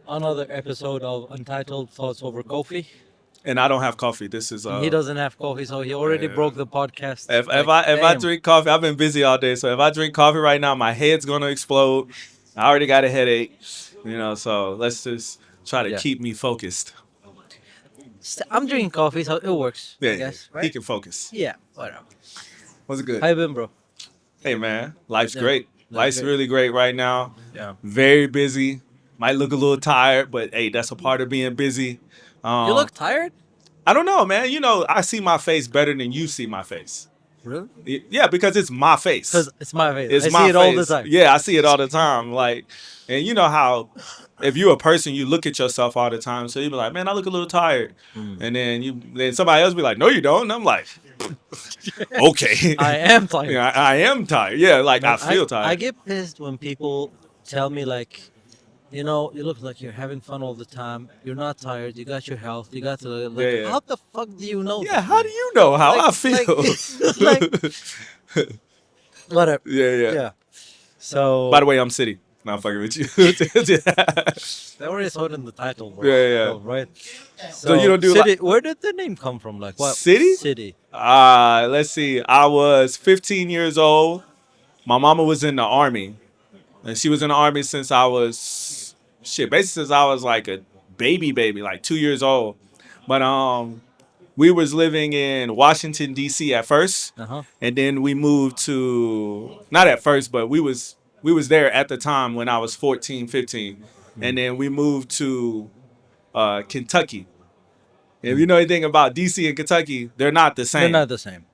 another episode of Untitled Thoughts Over Coffee. And I don't have coffee. This is He doesn't have coffee, so he already broke the podcast. if I drink coffee, I've been busy all day. So if I drink coffee right now, my head's gonna explode. I already got a headache, So let's just try to keep me focused. I'm drinking coffee, so it works. Yeah, I guess, right? he can focus. Yeah, whatever. What's it good? How you been, bro? Hey man, life's Yeah, great. life's Life's great. really great right now. Yeah. Very busy. Might look a little tired, but hey, that's a part of being busy. You look tired? I don't know, man. I see my face better than you see my face. Really? Yeah, because it's my face. Because it's my face. It's I my see it all the face. time. Yeah, I see it all the time. And you know how if you're a person, you look at yourself all the time. So you be like, man, I look a little tired. And then somebody else be like, no, you don't. And I'm like, okay. I am tired. Yeah, I am tired. Yeah, like I feel tired. I get pissed when people tell me like, you look like you're having fun all the time. You're not tired. You got your health. You got to Yeah. How the fuck do you know? Yeah, that? how do you know how I feel? Whatever. Yeah. Yeah. So. By the way, I'm Citi. Not fucking with you. They already saw it in the title, bro. Yeah. So, right. So you don't do City. Where did the name come from? Like what? City? City. Let's see. I was 15 years old. My mama was in the army. And she was in the army since I was basically since I was like a baby, like 2 years old. But we was living in Washington D.C. at first, and then we moved to not at first, but we was there at the time when I was 14, 15, and then we moved to Kentucky. If you know anything about D.C. and Kentucky, they're not the same. They're not the same.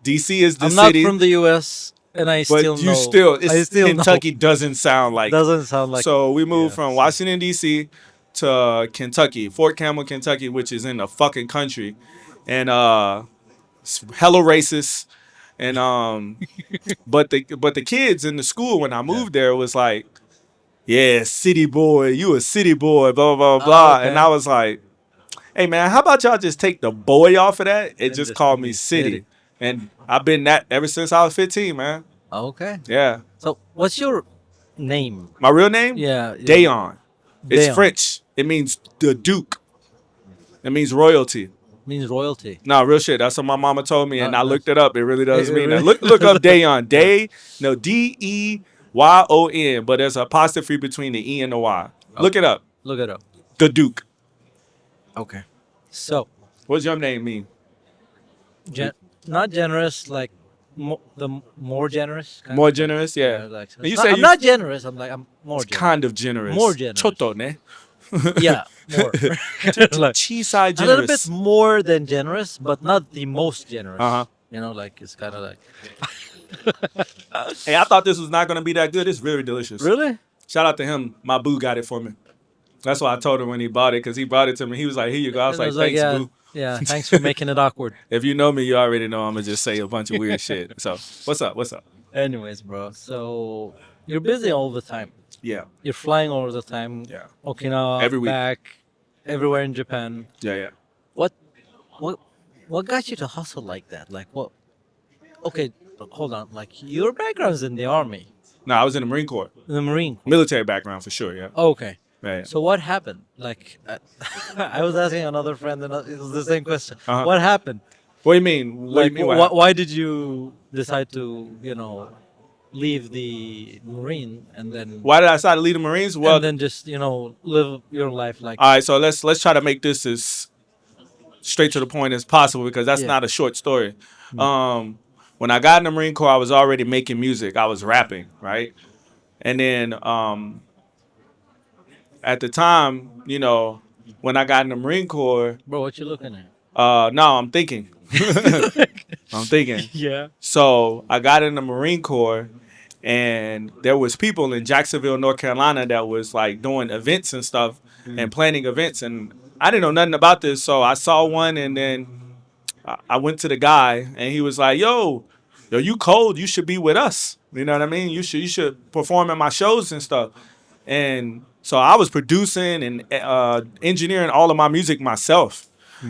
D.C. is the I'm city. not from the U.S. and I But still you know. still, I still Kentucky doesn't sound like. Doesn't sound like. So we moved yeah. from Washington D.C. to Kentucky, Fort Campbell, Kentucky, which is in the fucking country, and it's hella racist. And but the kids in the school when I moved there was like, yeah, city boy, you a city boy, blah blah blah blah. Okay. And I was like, hey man, how about y'all just take the boy off of that and just call me city? And I've been that ever since I was 15, man. Okay. Yeah. So what's your name? My real name? Yeah. Dayon. It's Dayon. French. It means the Duke. It means royalty. Means royalty. No, real shit. That's what my mama told me, and I that's- looked it up. It really does It mean really- that. Look up Dayon. Deyon, but there's an apostrophe between the E and the Y. Look it up. Look it up. The Duke. Okay. So, What's your name mean? not generous, like more generous. kind More of? generous? Yeah. Like, And you it's say I'm you- not generous. I'm more It's generous. kind of generous. More generous. Choto, ne? Yeah, more. Like, Cheese-side a little generous. bit more than generous, but not the most generous. Uh-huh. Like it's kind of like. Hey, I thought this was not going to be that good. It's very delicious. Really? Shout out to him. My boo got it for me. That's why I told him when he bought it, because he brought it to me. He was like, here you go. I was And like, thanks, yeah, boo. yeah. Thanks for making it awkward. If you know me, you already know I'm going to just say a bunch of weird shit. So, what's up? What's up? Anyways, bro. So you're busy all the time. Yeah. You're flying all the time. Yeah. Okinawa, Every week. back, everywhere in Japan. Yeah. What got you to hustle like that? Like what? Okay, hold on. Like your background's in the army, No, I was in the Marine Corps. in the Marine Corps. Military background for sure, yeah. Okay. Yeah. So what happened? Like, I was asking another friend, and it was the same question. Uh-huh. What happened? What do you mean? What Like, do you mean? What why did you decide to, leave the Marine and then Why did I decide to leave the Marines? Well, and then just live your life like? all right, so let's try to make this as straight to the point as possible, because that's Yeah. not a short story. When I got in the Marine Corps, I was already making music. I was rapping, right? And then at the time, when I got in the Marine Corps, Bro, what you looking at? no, I'm thinking. I'm thinking. Yeah. So I got in the Marine Corps, and there was people in Jacksonville, North Carolina, that was like doing events and stuff and planning events, and I didn't know nothing about this. So I saw one, and then I went to the guy, and he was like, "Yo, you cold? You should be with us. You know what I mean? You should perform at my shows and stuff." And so I was producing and engineering all of my music myself.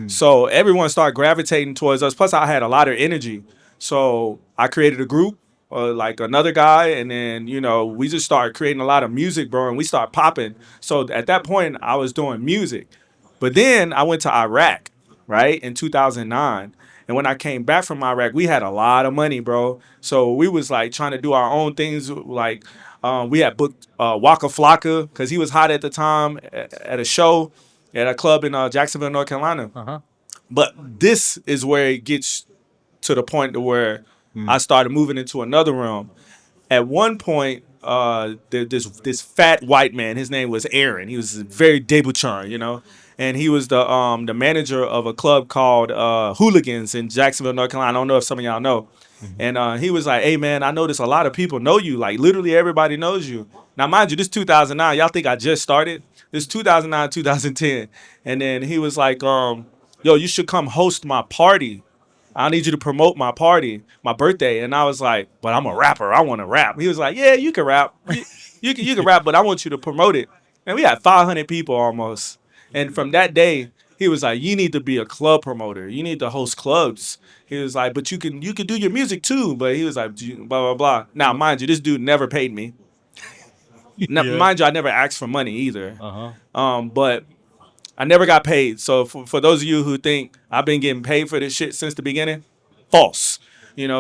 So everyone started gravitating towards us. Plus, I had a lot of energy. So I created a group, like another guy, and then we just started creating a lot of music, bro, and we started popping. So at that point, I was doing music, but then I went to Iraq, right, in 2009. And when I came back from Iraq, we had a lot of money, bro. So we was like trying to do our own things. Like we had booked Waka Flocka because he was hot at the time at a show at a club in Jacksonville, North Carolina. Uh-huh. But this is where it gets to the point to where I started moving into another realm. At one point, this fat white man, his name was Aaron. He was very debaucheur, and he was the manager of a club called Hooligans in Jacksonville, North Carolina. I don't know if some of y'all know. And he was like, "Hey man, I noticed a lot of people know you. Like literally everybody knows you." Now, mind you, this 2009. Y'all think I just started? This 2009, 2010, and then he was like, "Yo, you should come host my party. I need you to promote my party, my birthday." And I was like, "But I'm a rapper. I want to rap." He was like, "Yeah, you can rap. You can rap, but I want you to promote it." And we had 500 people almost. And from that day, he was like, "You need to be a club promoter. You need to host clubs." He was like, "But you can do your music too." But he was like, blah blah blah. Now, mind you, this dude never paid me. Now, Yeah. mind you, I never asked for money either. Uh-huh. But I never got paid. So for those of you who think I've been getting paid for this shit since the beginning, false.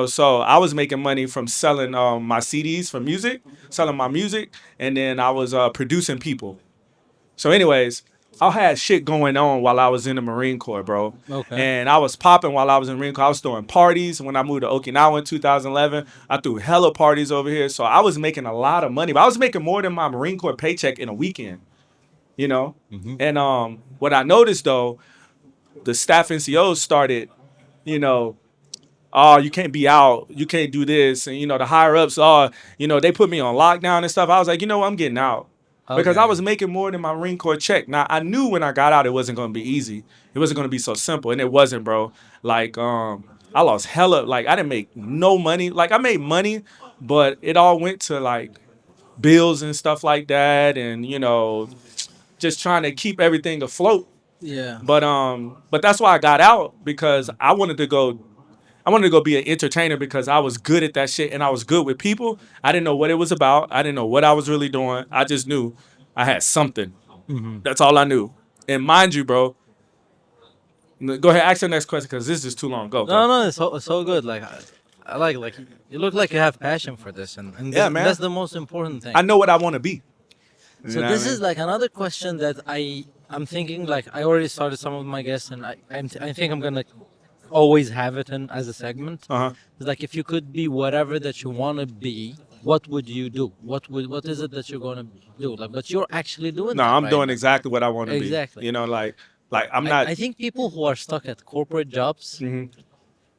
So I was making money from selling my CDs for music, selling my music, and then I was producing people. So anyways, I had shit going on while I was in the Marine Corps, bro. Okay. And I was popping while I was in the Marine Corps. I was throwing parties. When I moved to Okinawa in 2011, I threw hella parties over here. So I was making a lot of money. But I was making more than my Marine Corps paycheck in a weekend, you know? And what I noticed, though, the staff NCOs started, you know, "Oh, you can't be out, you can't do this," and the higher ups, they put me on lockdown and stuff. I was like, I'm getting out because I Okay. was making more than my Marine Corps check. Now I knew when I got out it wasn't going to be easy. It wasn't going to be so simple, and it wasn't, bro. Like I lost hella. Like I didn't make no money. Like I made money, but it all went to like bills and stuff like that, and just trying to keep everything afloat. Yeah. But that's why I got out because I wanted to go be an entertainer because I was good at that shit and I was good with people. I didn't know what it was about. I didn't know what I was really doing. I just knew I had something. That's all I knew. And mind you, bro, go ahead, ask the next question because this is too long. Go, No, go. no, it's so good. Like I like you look like you have passion for this, and Yeah, man. that's the most important thing. I know what I want to be. You So know this what I is mean? like another question that I'm thinking. Like I already started some of my guests, and I think I'm gonna always have it in as a segment. Uh-huh. It's like if you could be whatever that you want to be, what would you do? What is it that you're gonna do? Like, but you're actually doing No, that I'm right doing now. exactly what I want to be. Exactly. Like I'm not. I think people who are stuck at corporate jobs Mhm.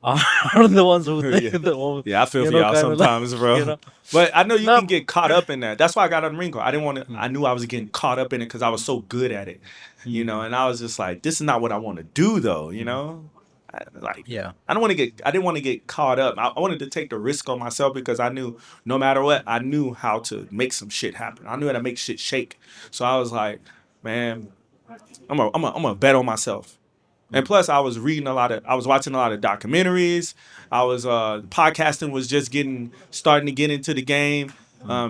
are the ones who Yeah. think the Yeah, I feel for y'all kind of like, sometimes, bro. you know. But I know you No. can get caught up in that. That's why I got on the Marine Corps. I didn't want to. I knew I was getting caught up in it because I was so good at it, And I was just like, this is not what I want to do, though. Yeah. I don't want to get. I didn't want to get caught up. I wanted to take the risk on myself because I knew no matter what, I knew how to make some shit happen. I knew how to make shit shake. So I was like, man, I'm a bet on myself. And plus, I was watching a lot of documentaries. I was podcasting was just starting to get into the game.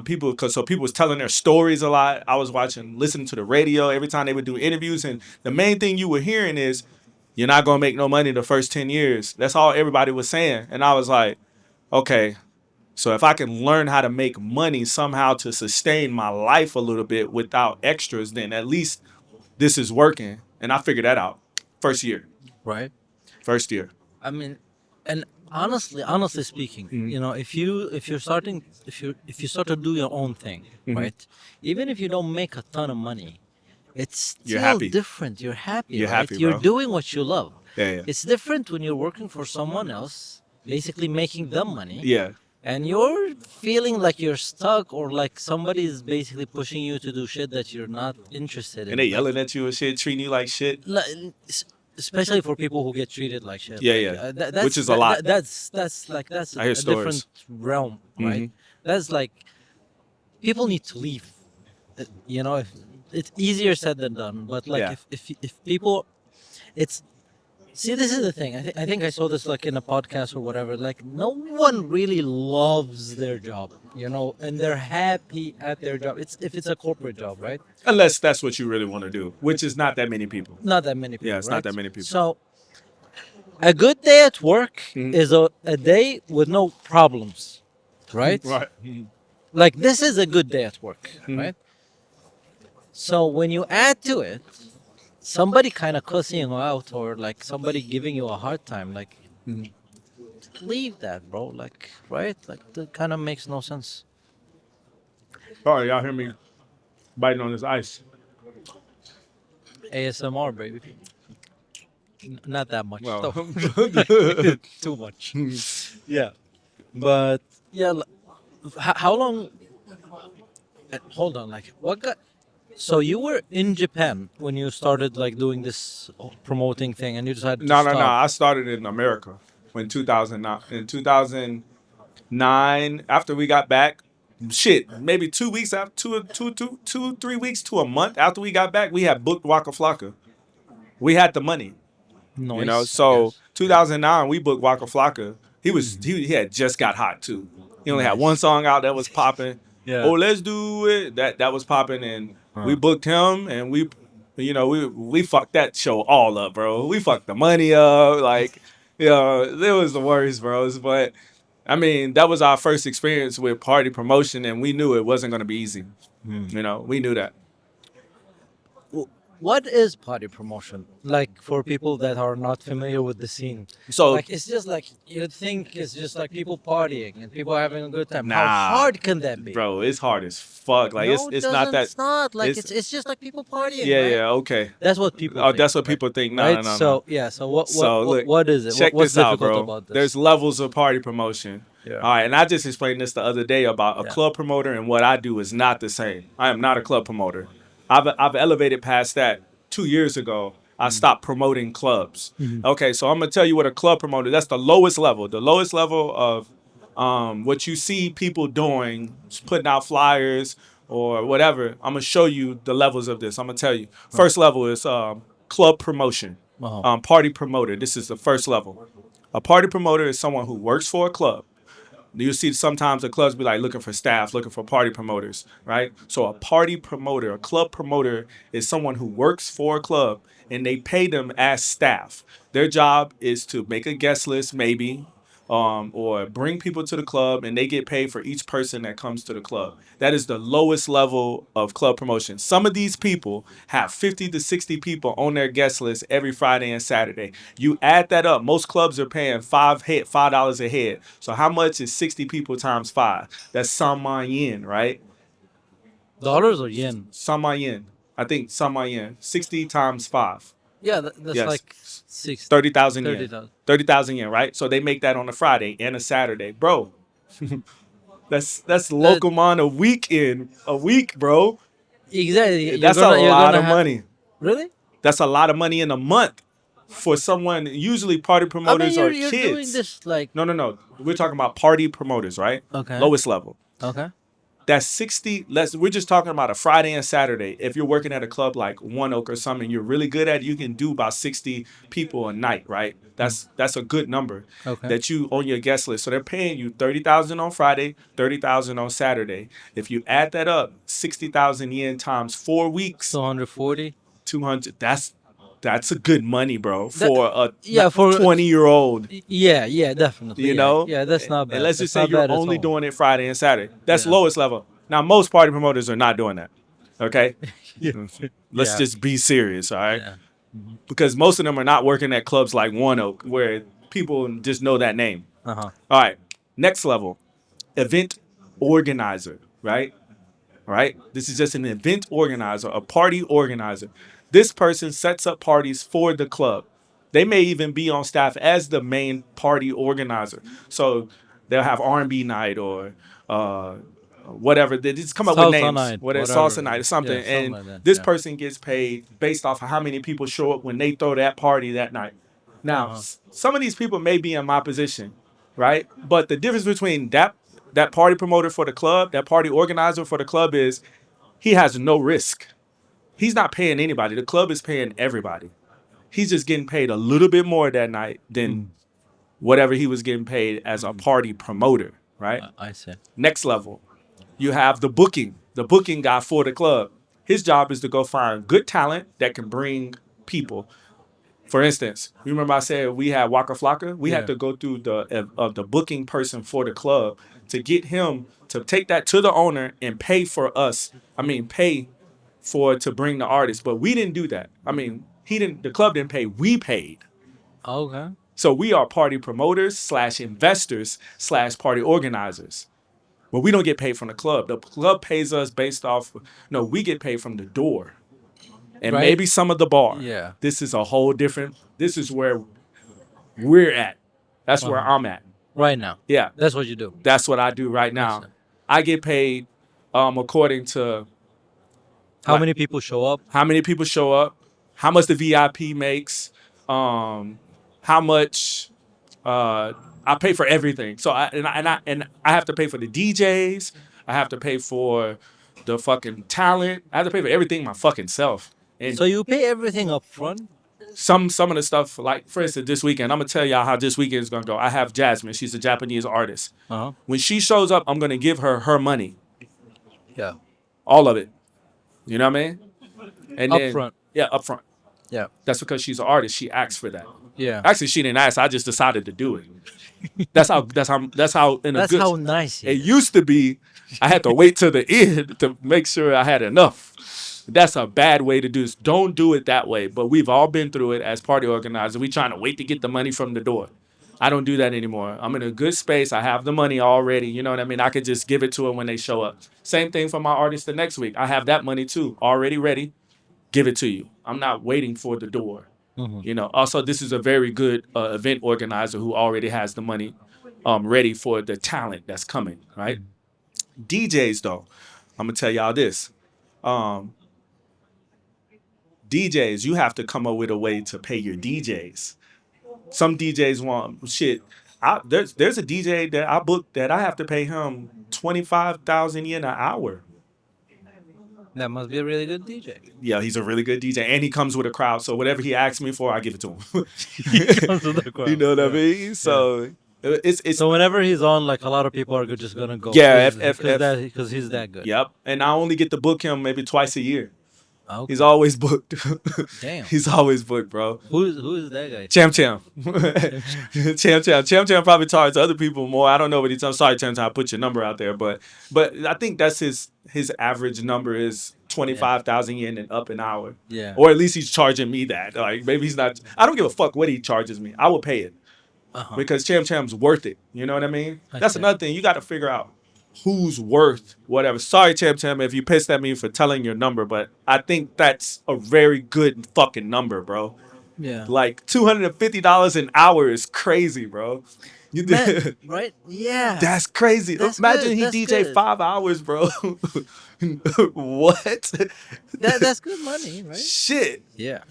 People was telling their stories a lot. I was listening to the radio every time they would do interviews, and the main thing you were hearing is, "You're not gonna make no money the first 10 years." That's all everybody was saying, and I was like, okay, so if I can learn how to make money somehow to sustain my life a little bit without extras, then at least this is working. And I figured that out. First year. Right. First year. I mean, and honestly speaking, if you start to do your own thing, right? Even if you don't make a ton of money, it's You're still happy. different. You're happy, You're right? happy, You're bro. doing what you love. Yeah. It's different when you're working for someone else, basically making them money, Yeah. and you're feeling like you're stuck or like somebody is basically pushing you to do shit that you're not interested in. And they Like, yelling at you and shit, treating you like shit. especially for people who get treated like shit. Yeah, Like, yeah. that's, Which is a lot. That's I hear a stories. different realm, right? Mhm. That's like people need to leave. If, it's easier said than done. But like Yeah. if people, it's See, this is the thing. I think I saw this like in a podcast or whatever. Like, no one really loves their job, and they're happy at their job. It's if it's a corporate job, right? Unless that's what you really want to do, which is not that many people. Not that many Yeah, people, it's not right? that many people. So, a good day at work Mhm. is a day with no problems, right? Right. Like, this is a good day at work, Mhm. right? So, when you add to it somebody kind of cussing you out or like somebody giving you a hard time, like, Mhm. leave that, bro. Like, right? Like, that kind of makes no sense. Sorry, y'all hear me biting on this ice. ASMR, baby. Not that much, Well, though. Too much. Yeah. But, yeah, how long? Hold on. Like, what got. So you were in Japan when you started like doing this promoting thing, and you decided to no. stop. I started in America in 2009. In 2009, after we got back, maybe 2 weeks after 3 weeks to a month after we got back, we had booked Waka Flocka. We had the money, Noise, I So guess. Yeah. 2009, we booked Waka Flocka. He had just got hot too. He only had one Nice. song out that was popping. Yeah. Oh, let's do it. That was popping, and we Huh. booked him, and we fucked that show all up, bro. We fucked the money up, like, it was the worst, bros. But I mean, that was our first experience with party promotion, and we knew it wasn't gonna be easy. We knew that. What is party promotion? Like, for people that are not familiar with the scene, So like, it's just like you'd think it's just like people partying and people having a good time. How nah, hard can that be? bro, it's hard as fuck. Like No, it it's not doesn't. that. It's not like It's it's just like people partying, yeah, right? yeah, okay. That's what people Oh, think, that's what right? people think. No, no, Right. no, no. So yeah. So what what So what, look, what is it? check What's this out, difficult bro. about There's this? levels of party promotion. Yeah. All right, and I just explained this the other day about a Yeah. club promoter and what I do is not the same. I am not a club promoter. I've elevated past that 2 years ago. I stopped promoting clubs. Mhm. Okay, so I'm gonna tell you what a club promoter. That's the lowest level. The lowest level of what you see people doing, just putting out flyers or whatever. I'm gonna show you the levels of this. I'm gonna tell you. First level is club promotion, Uh-huh. party promoter. This is the first level. A party promoter is someone who works for a club. You see sometimes the clubs be like looking for staff, looking for party promoters, right? So a party promoter, a club promoter is someone who works for a club and they pay them as staff. Their job is to make a guest list, maybe, or bring people to the club, and they get paid for each person that comes to the club. That is the lowest level of club promotion. Some of these people have 50 to 60 people on their guest list every Friday and Saturday. You add that up, most clubs are paying $5 a head. So how much is 60 people times five? That's some yen, right? Dollars or yen? Some yen. I think some yen. 60 times five. Yeah, that's Yes. like 60. 30,000 yen. 30,000. 30,000 yen, right? So they make that on a Friday and a Saturday. Bro, that's local mon a week, bro. Exactly. That's a You're lot gonna of have money. really. That's a lot of money in a month for someone. Usually party I mean, promoters you're are you're doing kids. this like No. We're talking about party promoters, right? okay, Lowest level. okay. That's 60. We're just talking about a Friday and Saturday. If you're working at a club like One Oak or something, you're really good at it, you can do about 60 people a night, right? That's a good number Okay. that you on your guest list. So they're paying you 30,000 on Friday, 30,000 on Saturday. If you add that up, 60,000 yen times 4 weeks, 240. 200. That's a good money, bro, That for a yeah for 20-year-old. yeah, definitely, You yeah, know, yeah, that's not and bad. let's just That's say not you're bad at only all. doing it Friday and Saturday. That's Yeah. lowest level. Now, most party promoters are not doing that. Okay, Yeah. let's Yeah. just be serious, all right? Yeah. Because most of them are not working at clubs like One Oak, where people just know that name. Uh-huh. All right, next level, event organizer, right? All right, this is just an event organizer, a party organizer. This person sets up parties for the club. They may even be on staff as the main party organizer. So they'll have R&B night or whatever. They just come up with Salsa names, night, whether it's whatever. salsa night or something. Yeah, something And like that. this Yeah. person gets paid based off of how many people show up when they throw that party that night. Now, Uh-huh. some of these people may be in my position, right? But the difference between that party promoter for the club, that party organizer for the club is he has no risk. He's not paying anybody. The club is paying everybody. He's just getting paid a little bit more that night than whatever he was getting paid as a party promoter, right? I see. Next level, you have the booking guy for the club. His job is to go find good talent that can bring people. For instance, you remember I said we had Waka Flocka? We had Yeah. to go through the booking person for the club to get him to take that to the owner and pay for us. I mean, pay for to bring the artist, but we didn't do that. I mean, he didn't. The club didn't pay. We paid. Okay. So we are party promoters slash investors slash party organizers. But we don't get paid from the club. The club pays us based off. No, we get paid from the door. And Right. maybe some of the bar. Yeah. This is a whole different. This is where we're at. That's where I'm at. Right now. Yeah, That's what you do. that's what I do right now. I get paid according to How many people show up? how many people show up, how much the VIP makes, how much I pay for everything. So I have to pay for the DJs. I have to pay for the fucking talent. I have to pay for everything my fucking self. And So you pay everything up front? some of the stuff, like for instance, this weekend, I'm gonna tell y'all how this weekend is gonna go. I have Jasmine. She's a Japanese artist. Uh-huh. When she shows up, I'm gonna give her money, Yeah. all of it. You know what I mean? And then, Upfront. yeah, up front. Yeah. That's because she's an artist. She asked for that. Yeah. Actually, she didn't ask. I just decided to do it. That's how. In a That's good. how nice It he is. used to be, I had to wait till the end to make sure I had enough. That's a bad way to do this. Don't do it that way. But we've all been through it as party organizers. We trying to wait to get the money from the door. I don't do that anymore. I'm in a good space. I have the money already. You know what I mean? I could just give it to them when they show up. Same thing for my artist the next week. I have that money too, already ready. Give it to you. I'm not waiting for the door. You know. Also, this is a very good event organizer who already has the money ready for the talent that's coming. Right. DJs though, I'm gonna tell y'all this. DJs, you have to come up with a way to pay your DJs. Some DJs want shit. There's a DJ that I booked that I have to pay him 25,000 yen an hour. That must be a really good DJ. Yeah, he's a really good DJ, and he comes with a crowd. So whatever he asks me for, I give it to him. Comes with the crowd. You know what I Yeah. mean? So it's So whenever he's on, like a lot of people are just gonna go. Yeah, because he's that good. yep. And I only get to book him maybe twice a year. Okay. He's always booked. Damn. He's always booked, bro. Who is that guy? Cham Cham. Cham Cham probably charges other people more. I don't know what he's. I'm sorry, Cham Cham, I put your number out there, but I think that's his average number is 25,000 yen and up an hour. Yeah. Or at least he's charging me that. Like maybe he's not. I don't give a fuck what he charges me. I will pay it because Cham Cham's worth it. You know what I mean? That's see. another thing. You got to figure out who's worth whatever. Sorry, Cham Cham, if you pissed at me for telling your number, but I think that's a very good fucking number, bro. Yeah. Like $250 an hour is crazy, bro. You Man, right? Yeah. That's crazy. That's Imagine good, he that's DJ good. 5 hours, bro. What? That's good money, right? Shit. Yeah.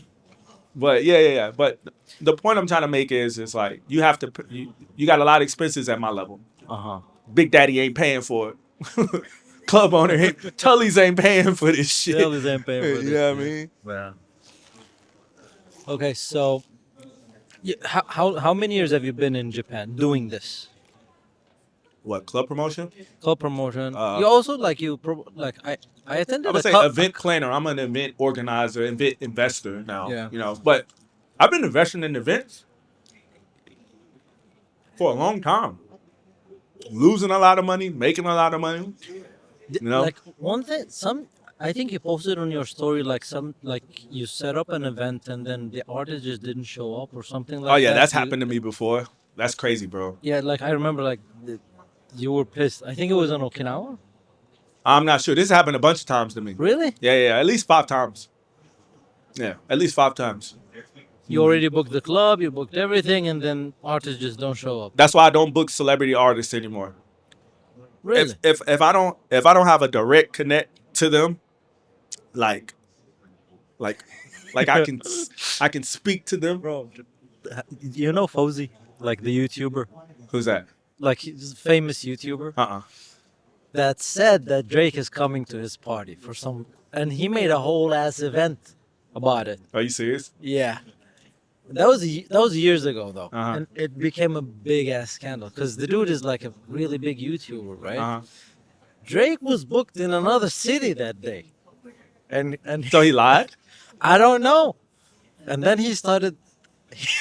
But yeah. But the point I'm trying to make is like you have to you got a lot of expenses at my level. Uh-huh. Big Daddy ain't paying for it. Club owner ain't Tully's ain't paying for this shit. Still isn't paying for this. You know what I mean? Yeah. Okay, so how many years have you been in Japan doing this? What, club promotion? Club promotion. You also I attended I would say club. event planner. I'm an event organizer, event investor now. Yeah. You know, but I've been investing in events for a long time. Losing a lot of money, making a lot of money. You know? Like one thing, I think you posted on your story like you set up an event and then the artist just didn't show up or something like that. Oh yeah, that's You- happened to me before. That's crazy, bro. Yeah, like I remember you were pissed. I think it was in Okinawa. I'm not sure. This happened a bunch of times to me. Really? Yeah, at least 5 times. Yeah, at least 5 times. You already booked the club, you booked everything, and then artists just don't show up. That's why I don't book celebrity artists anymore. Really? If I don't have a direct connect to them, like I can speak to them. Bro, you know Fauzi, like the YouTuber, Who's that? like he's a famous YouTuber Uh-uh. that said that Drake is coming to his party and he made a whole ass event about it. Are you serious? Yeah. that was years ago though, Uh-huh. and it became a big ass scandal because the dude is like a really big YouTuber, right? Uh-huh. Drake was booked in another city that day, and So he lied? I don't know, and then he started.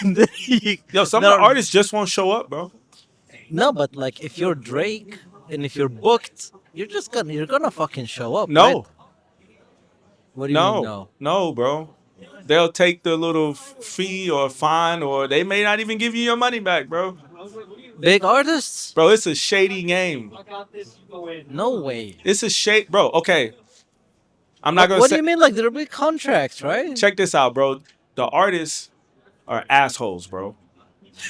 and then he, Yo, some of no, the artists just won't show up, bro. no, but like if you're Drake and if you're booked, you're gonna fucking show up, right? No. What do you mean No. no? No, bro. They'll take the little fee or fine, or they may not even give you your money back, bro. Big artists? Bro, it's a shady game. No way. It's a shade, bro. Okay, I'm not gonna What do say. you mean? Like there are big contracts, right? Check this out, bro. The artists are assholes, bro.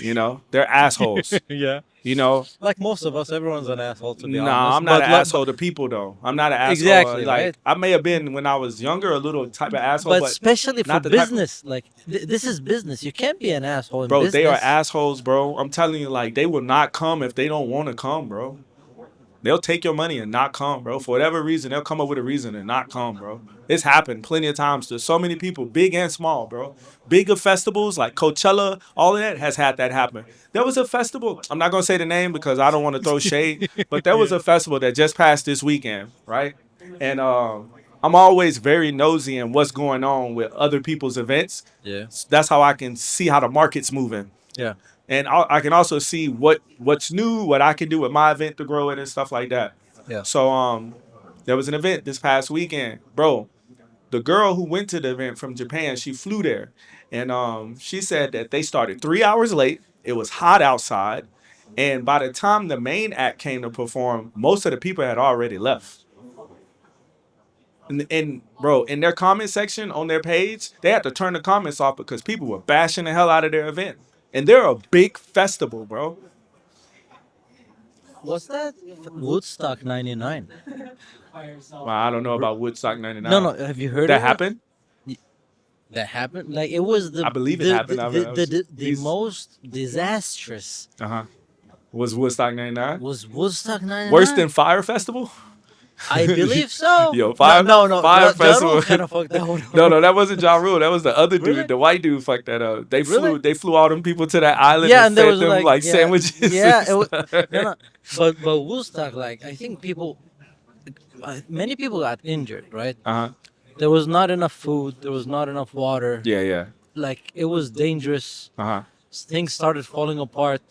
You know, they're assholes. Yeah. You know, Like most of us, everyone's an asshole to be honest. nah, I'm not But an asshole to people though. I'm not an asshole. Exactly, Like right? I may have been when I was younger, a little type of asshole, But but especially for not the type of- business, like this is business. You can't be an asshole in bro, business. they are assholes, bro. I'm telling you, like they will not come if they don't want to come, bro. They'll take your money and not come, bro. For whatever reason, they'll come up with a reason and not come, bro. It's happened plenty of times to so many people, big and small, bro. Bigger festivals like Coachella, all of that has had that happen. There was a festival, I'm not going to say the name because I don't want to throw shade, but there was a festival that just passed this weekend, right? And I'm always very nosy in what's going on with other people's events. Yeah. That's how I can see how the market's moving. Yeah. And I can also see what's new, what I can do with my event to grow it and stuff like that. Yeah. So there was an event this past weekend, bro. The girl who went to the event from Japan, she flew there, and she said that they started 3 hours late. It was hot outside, and by the time the main act came to perform, most of the people had already left. And bro, in their comment section on their page, they had to turn the comments off because people were bashing the hell out of their event. And they're a big festival, bro. What's that? Woodstock '99. Well, I don't know about Woodstock '99. No, no. Have you heard That of it? happened? That happened. Like it was the. I believe it the, happened. I The, mean, I the, was- the, the these- most disastrous Uh-huh. Was Woodstock '99 was Woodstock '99. worse than Fire Festival? I believe so. Yo, Fire- no. Fire Ja Festival. Rule kind of fucked that one up. No, that wasn't Ja Rule. That was the other dude. Really? The white dude fucked that up. They Really? flew all them people to that island Yeah, and and there fed was them like, sandwiches. Yeah, and it was. stuff. No. But Woodstock, like I think people, many people got injured, right? Uh-huh. There was not enough food. There was not enough water. Yeah. Like it was dangerous. Uh-huh. Things started falling apart,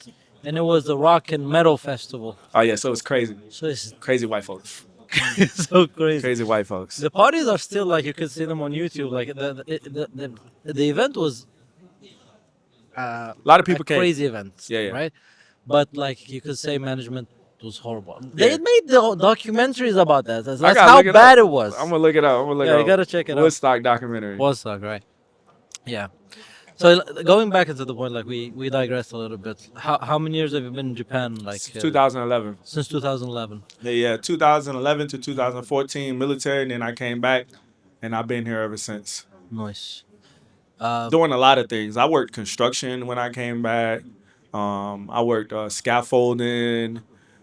and it was the rock and metal festival. Oh yeah, so it's crazy. So it's Crazy white folks. so crazy. Crazy white folks. The parties are still like you could see them on YouTube. Like the event was A lot of people a came. crazy event. Yeah. Right, but like you could say management was horrible. They made the documentaries about that. That's gotta how look it bad up. it was. I'm gonna look it up. Yeah, you gotta check it out. Woodstock documentary. Woodstock, right? Yeah. So going back into the point, like we digressed a little bit. How many years have you been in Japan? Like 2011. since 2011. Yeah, 2011 to 2014 military, and then I came back, and I've been here ever since. Nice. Doing a lot of things. I worked construction when I came back. I worked scaffolding,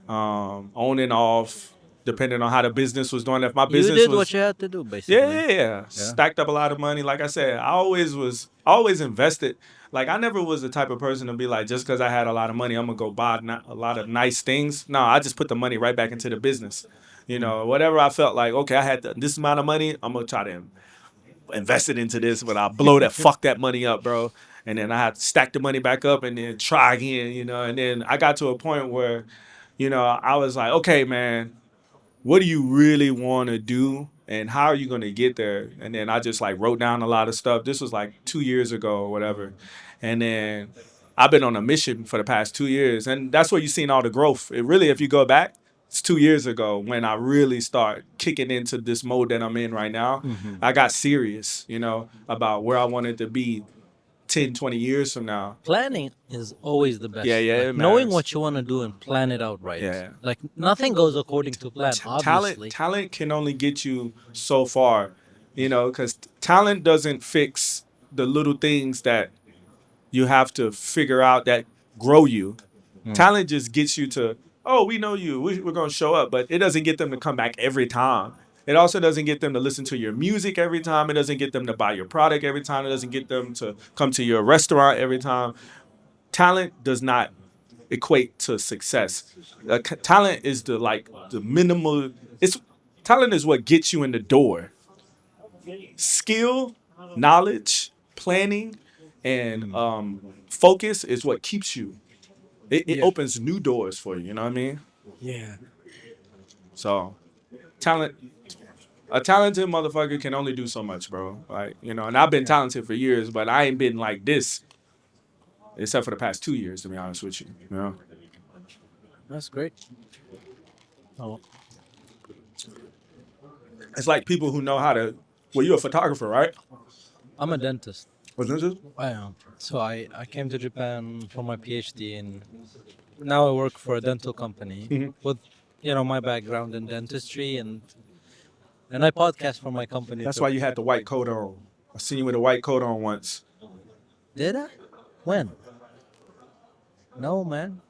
on and off, depending on how the business was doing. If my You business did was what you had to do, basically. Yeah. Stacked up a lot of money. Like I said, I always invested. Like I never was the type of person to be like, just because I had a lot of money, I'm gonna go buy a lot of nice things. No, I just put the money right back into the business. You know, whatever I felt like, okay, I had this amount of money, I'm gonna try to invest it into this, but I blow fuck that money up, bro. And then I had to stack the money back up and then try again, you know. And then I got to a point where, you know, I was like, okay, man, what do you really want to do and how are you going to get there? And then I just like wrote down a lot of stuff. This was like 2 years ago or whatever. And then I've been on a mission for the past 2 years. And that's where you've seen all the growth. It really, if you go back, it's 2 years ago when I really start kicking into this mode that I'm in right now. Mm-hmm. I got serious, you know, about where I wanted to be 10, 20 years from now. Planning is always the best. Yeah, Like, it knowing matters. what you want to do and plan it out right. Yeah. Like nothing goes according to plan. Obviously. Talent can only get you so far, you know, because talent doesn't fix the little things that you have to figure out that grow you. Talent just gets you to, oh, we know you, we're going to show up, but it doesn't get them to come back every time. It also doesn't get them to listen to your music every time. It doesn't get them to buy your product every time. It doesn't get them to come to your restaurant every time. Talent does not equate to success. Talent is the minimal. It's talent is what gets you in the door. Skill, knowledge, planning, and focus is what keeps you. It Yeah. opens new doors for you. You know what I mean? Yeah. So, talent. A talented motherfucker can only do so much, bro. Like, and I've been talented for years, but I ain't been like this except for the past 2 years, to be honest with you. You know? That's great. Oh, It's like people who know how to. Well, you're a photographer, right? I'm a dentist. What's this? I am. So I came to Japan for my PhD, and now I work for a dental company with my background in dentistry, and I podcast for my company That's too. why you had the white coat on. I seen you with a white coat on once. Did I? When? No, man.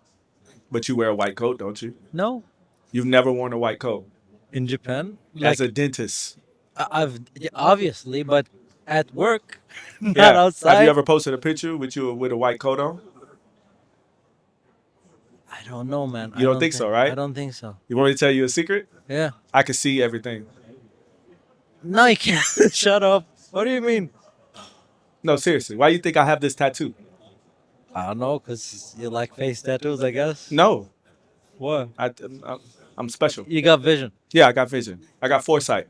But you wear a white coat, don't you? No. You've never worn a white coat In Japan, as a dentist. I've obviously, but at work, not Yeah. outside. Have you ever posted a picture with you with a white coat on? I don't know, man. You don't think so, right? I don't think so. You want me to tell you a secret? Yeah. I can see everything. No, you can't. Shut up. What do you mean? No, seriously. Why do you think I have this tattoo? I don't know, cause you like face tattoos, I guess. No, What? I'm special. You got vision. Yeah, I got vision. I got foresight,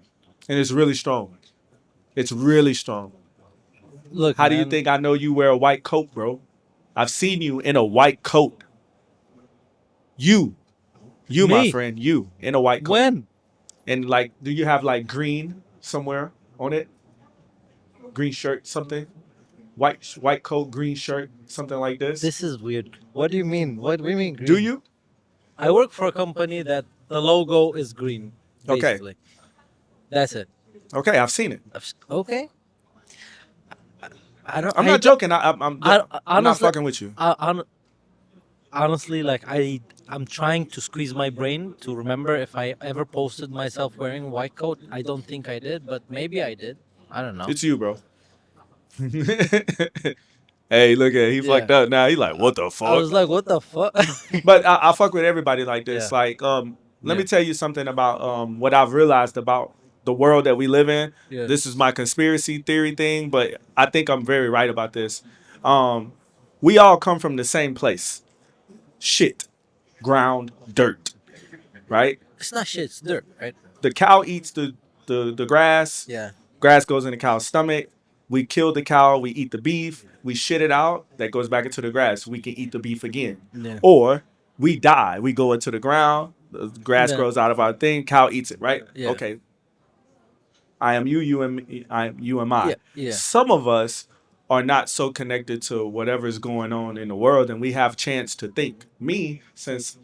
and it's really strong. It's really strong. Look, How do you man, think I know you wear a white coat, bro? I've seen you in a white coat. You, my Me? friend, you in a white coat. When? And like, do you have like green somewhere on it? Green shirt, something. White coat, green shirt, something like this. This is weird. What do you mean? What do you mean green? Do you? I work for a company that the logo is green. Okay. Basically. That's it. Okay, I've seen it. Okay. I don't. I'm I not joking. I'm I- I'm not honestly- fucking with you. Honestly, like I'm trying to squeeze my brain to remember if I ever posted myself wearing a white coat. I don't think I did, but maybe I did. I don't know. It's you, bro. Hey, look at he fucked up now. He like, what the I fuck? was like, what the fuck? But I fuck with everybody like this. Yeah. Like, let me Yeah. tell you something about what I've realized about the world that we live in. Yeah. This is my conspiracy theory thing, but I think I'm very right about this. We all come from the same place. Shit, ground, dirt, right? It's not shit. It's dirt, right? The cow eats the grass. Yeah. Grass goes in the cow's stomach. We kill the cow. We eat the beef. We shit it out. That goes back into the grass. We can eat the beef again. Yeah. Or we die. We go into the ground. The grass Yeah. grows out of our thing. Cow eats it. Right? Yeah. Okay. I am you. You am me. You am I. Yeah. Yeah. Some of us are not so connected to whatever's going on in the world, and we have chance to think. Me, since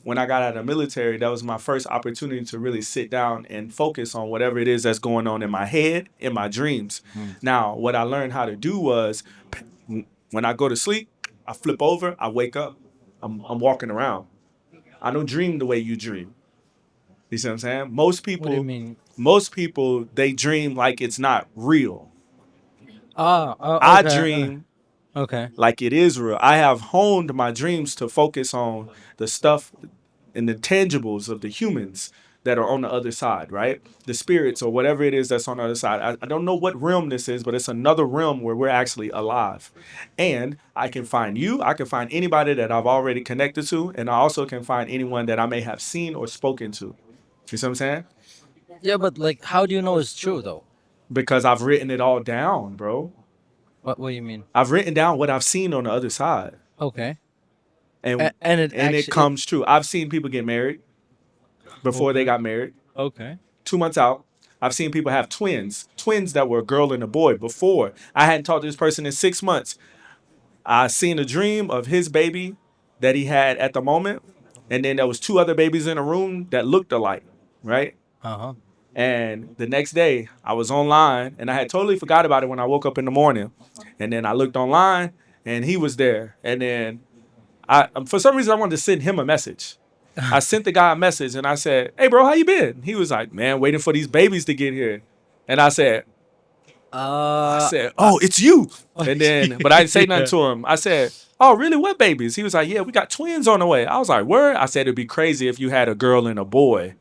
when I got out of the military, that was my first opportunity to really sit down and focus on whatever it is that's going on in my head, in my dreams. Now, what I learned how to do was, when I go to sleep, I flip over, I wake up, I'm walking around. I don't dream the way you dream. You see what I'm saying? Most people, What do you mean? most people, they dream like it's not real. Okay. I dream Okay. like it is real. I have honed my dreams to focus on the stuff and the tangibles of the humans that are on the other side, right? The spirits or whatever it is that's on the other side. I don't know what realm this is, but it's another realm where we're actually alive. And I can find you, I can find anybody that I've already connected to, and I also can find anyone that I may have seen or spoken to. You see what I'm saying? Yeah, but like, how do you know it's true though? Because I've written it all down, bro. What do you mean? I've written down what I've seen on the other side. Okay. And And it and it actually- comes true. I've seen people get married before they Okay. got married. Okay. 2 months out, I've seen people have twins that were a girl and a boy before. I hadn't talked to this person in 6 months. I seen a dream of his baby that he had at the moment, and then there was 2 other babies in a room that looked alike, right? Uh-huh. And the next day, I was online, and I had totally forgot about it when I woke up in the morning. And then I looked online, and he was there. And then for some reason, I wanted to send him a message. I sent the guy a message and I said, "Hey, bro, how you been?" He was like, "Man, waiting for these babies to get here." And I Uh, said, "Oh, it's you." And then, but I didn't say nothing yeah. to him. I said, "Oh, really? What babies?" He was like, "Yeah, we got twins on the way." I was like, "Word?" I said, "It'd be crazy if you had a girl and a boy."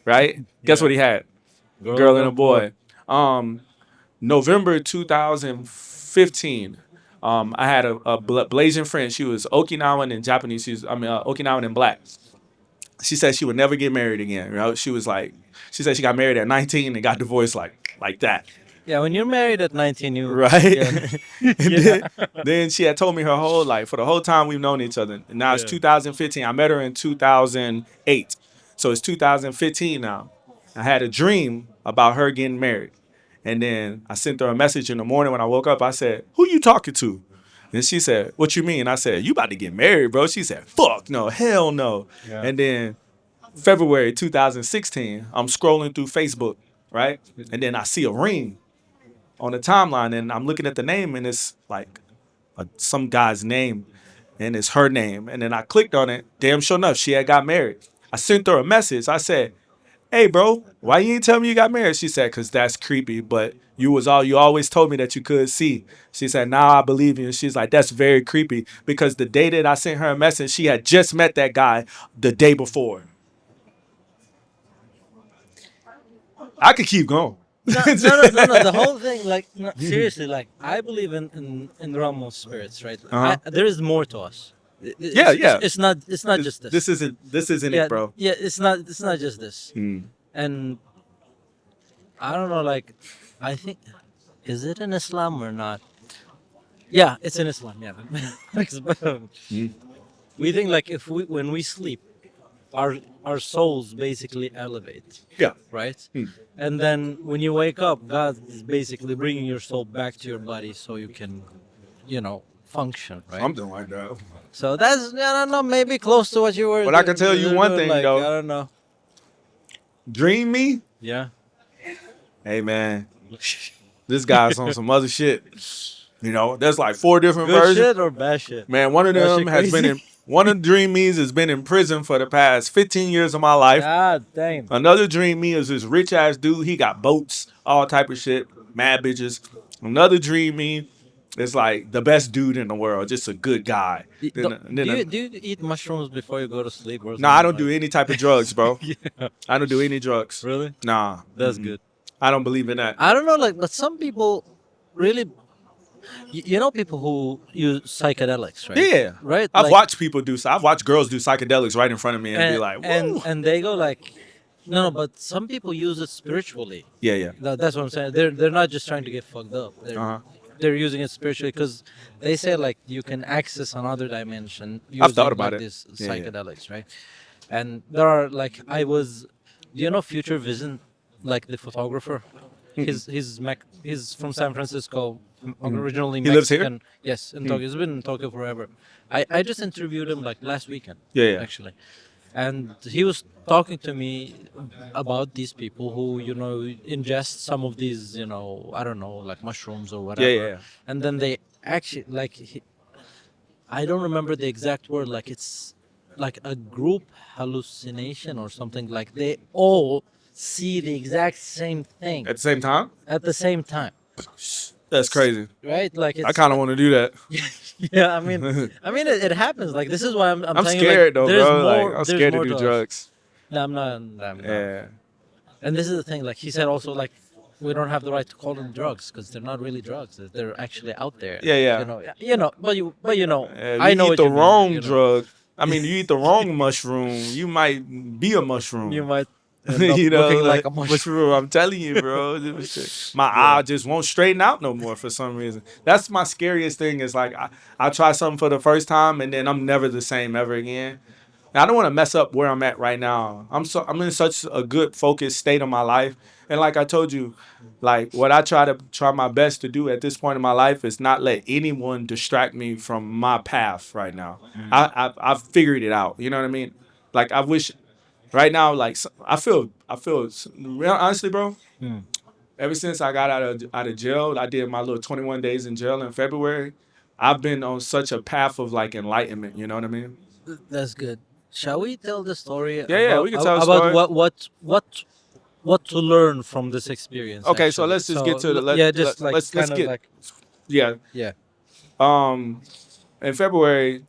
Right? Guess Yeah. what he had? Girl and a boy. Um, November 2015. I had a Blasian friend. She was Okinawan and Japanese. Okinawan and black. She said she would never get married again. You know, she said she got married at 19 and got divorced like that. Yeah, when you're married at 19, you Right? yeah. And Yeah. then she had told me her whole life, for the whole time we've known each other. And now it's Yeah. 2015. I met her in 2008. So it's 2015 now. I had a dream about her getting married. And then I sent her a message in the morning when I woke up. I said, "Who you talking to?" And she said, "What you mean?" I said, "You about to get married, bro." She said, "Fuck no, hell no." Yeah. And then February 2016, I'm scrolling through Facebook, right? And then I see a ring on the timeline, and I'm looking at the name, and it's like some guy's name, and it's her name. And then I clicked on it. Damn sure enough, she had got married. I sent her a message. I said, "Hey, bro, why you ain't tell me you got married?" She said, "Cause that's creepy, but you always told me that you could see." She said, "Now I believe you." And she's like, "That's very creepy because the day that I sent her a message, she had just met that guy the day before." I could keep going. No, no, no, no, no. The whole thing, like, no, seriously, like, I believe in the realm of spirits, right? Uh-huh. There is more to us. Yeah, yeah. It's not just this. This isn't Yeah, it, bro. yeah. It's not just this. And I don't know, like, I think, is it in Islam or not? Yeah, it's in Islam. Yeah. We think like if we when we sleep, our souls basically elevate, Yeah. right? And then when you wake up, God is basically bringing your soul back to your body so you can, function, right? Something like that. So that's I don't know, maybe close to what you were. But I can tell you one doing, thing, like, though. I don't know. Dream me. Yeah. Hey, man, this guy's on some other shit. You know, there's like 4 different Good versions. shit or bad shit? Man, one of That them shit has been crazy? one of the Dream Me's has been in prison for the past 15 years of my life. God damn. Another Dream Me is this rich ass dude. He got boats, all type of shit, mad bitches. Another Dream Me is like the best dude in the world, just a good guy. Do you eat mushrooms before you go to sleep or Nah, I something don't do like? any type of drugs, bro. Yeah. I don't do any drugs. Really? Nah, That's good. I don't believe in that. I don't know, like, but some people really, you know, people who use psychedelics, right? Yeah, Right. I've Like, watched people do. I've watched girls do psychedelics right in front of me and be like, "Woo!" and they go like, no, but some people use it spiritually. Yeah, yeah. That's what I'm saying. They're not just trying to get fucked up. Uh-huh. They're using it spiritually because they say like you can access another dimension I've thought using about like it. these Yeah, yeah. psychedelics, right? And there are like do you know Future Vision, like the photographer? He's from San Francisco, originally He lives here? Mexican. Yes, in Tokyo. He's been in Tokyo forever. I just interviewed him like last weekend. Yeah, yeah. Actually, and he was talking to me about these people who ingest some of these I don't know, like mushrooms or whatever. Yeah, yeah. And then they actually I don't remember the exact word, like it's like a group hallucination or something, like they all see the exact same thing At the same time, at the same time, that's crazy. right? Like I it's kind of want to do that. yeah, I mean it happens. Like this is why I'm I'm telling you, scared like, though, there's bro. more, Like, I'm there's scared to more do us. drugs. No, I'm not. Yeah. And this is the thing. Like he said, also, like we don't have the right to call them drugs because they're not really drugs. They're actually out there. Yeah, yeah. But You I know eat what the you mean, wrong drug. I mean, you eat the wrong mushroom, you might be a mushroom. You might end up You know, looking like a mushroom. I'm telling you, bro. My eye just won't straighten out no more for some reason. That's my scariest thing. Is like I try something for the first time and then I'm never the same ever again. And I don't want to mess up where I'm at right now. I'm in such a good focused state of my life. And like I told you, like what I try my best to do at this point in my life is not let anyone distract me from my path right now. I've figured it out. You know what I mean? Like I wish right now, like I feel real honestly, bro. Ever since I got out of jail, I did my little 21 days in jail in February. I've been on such a path of like enlightenment. You know what I mean? That's good. shall we tell the story Yeah, about we can tell a about story. what to learn from this experience? Okay, so Actually, let's just get to the yeah, just like let's kind of get like yeah. yeah. In February,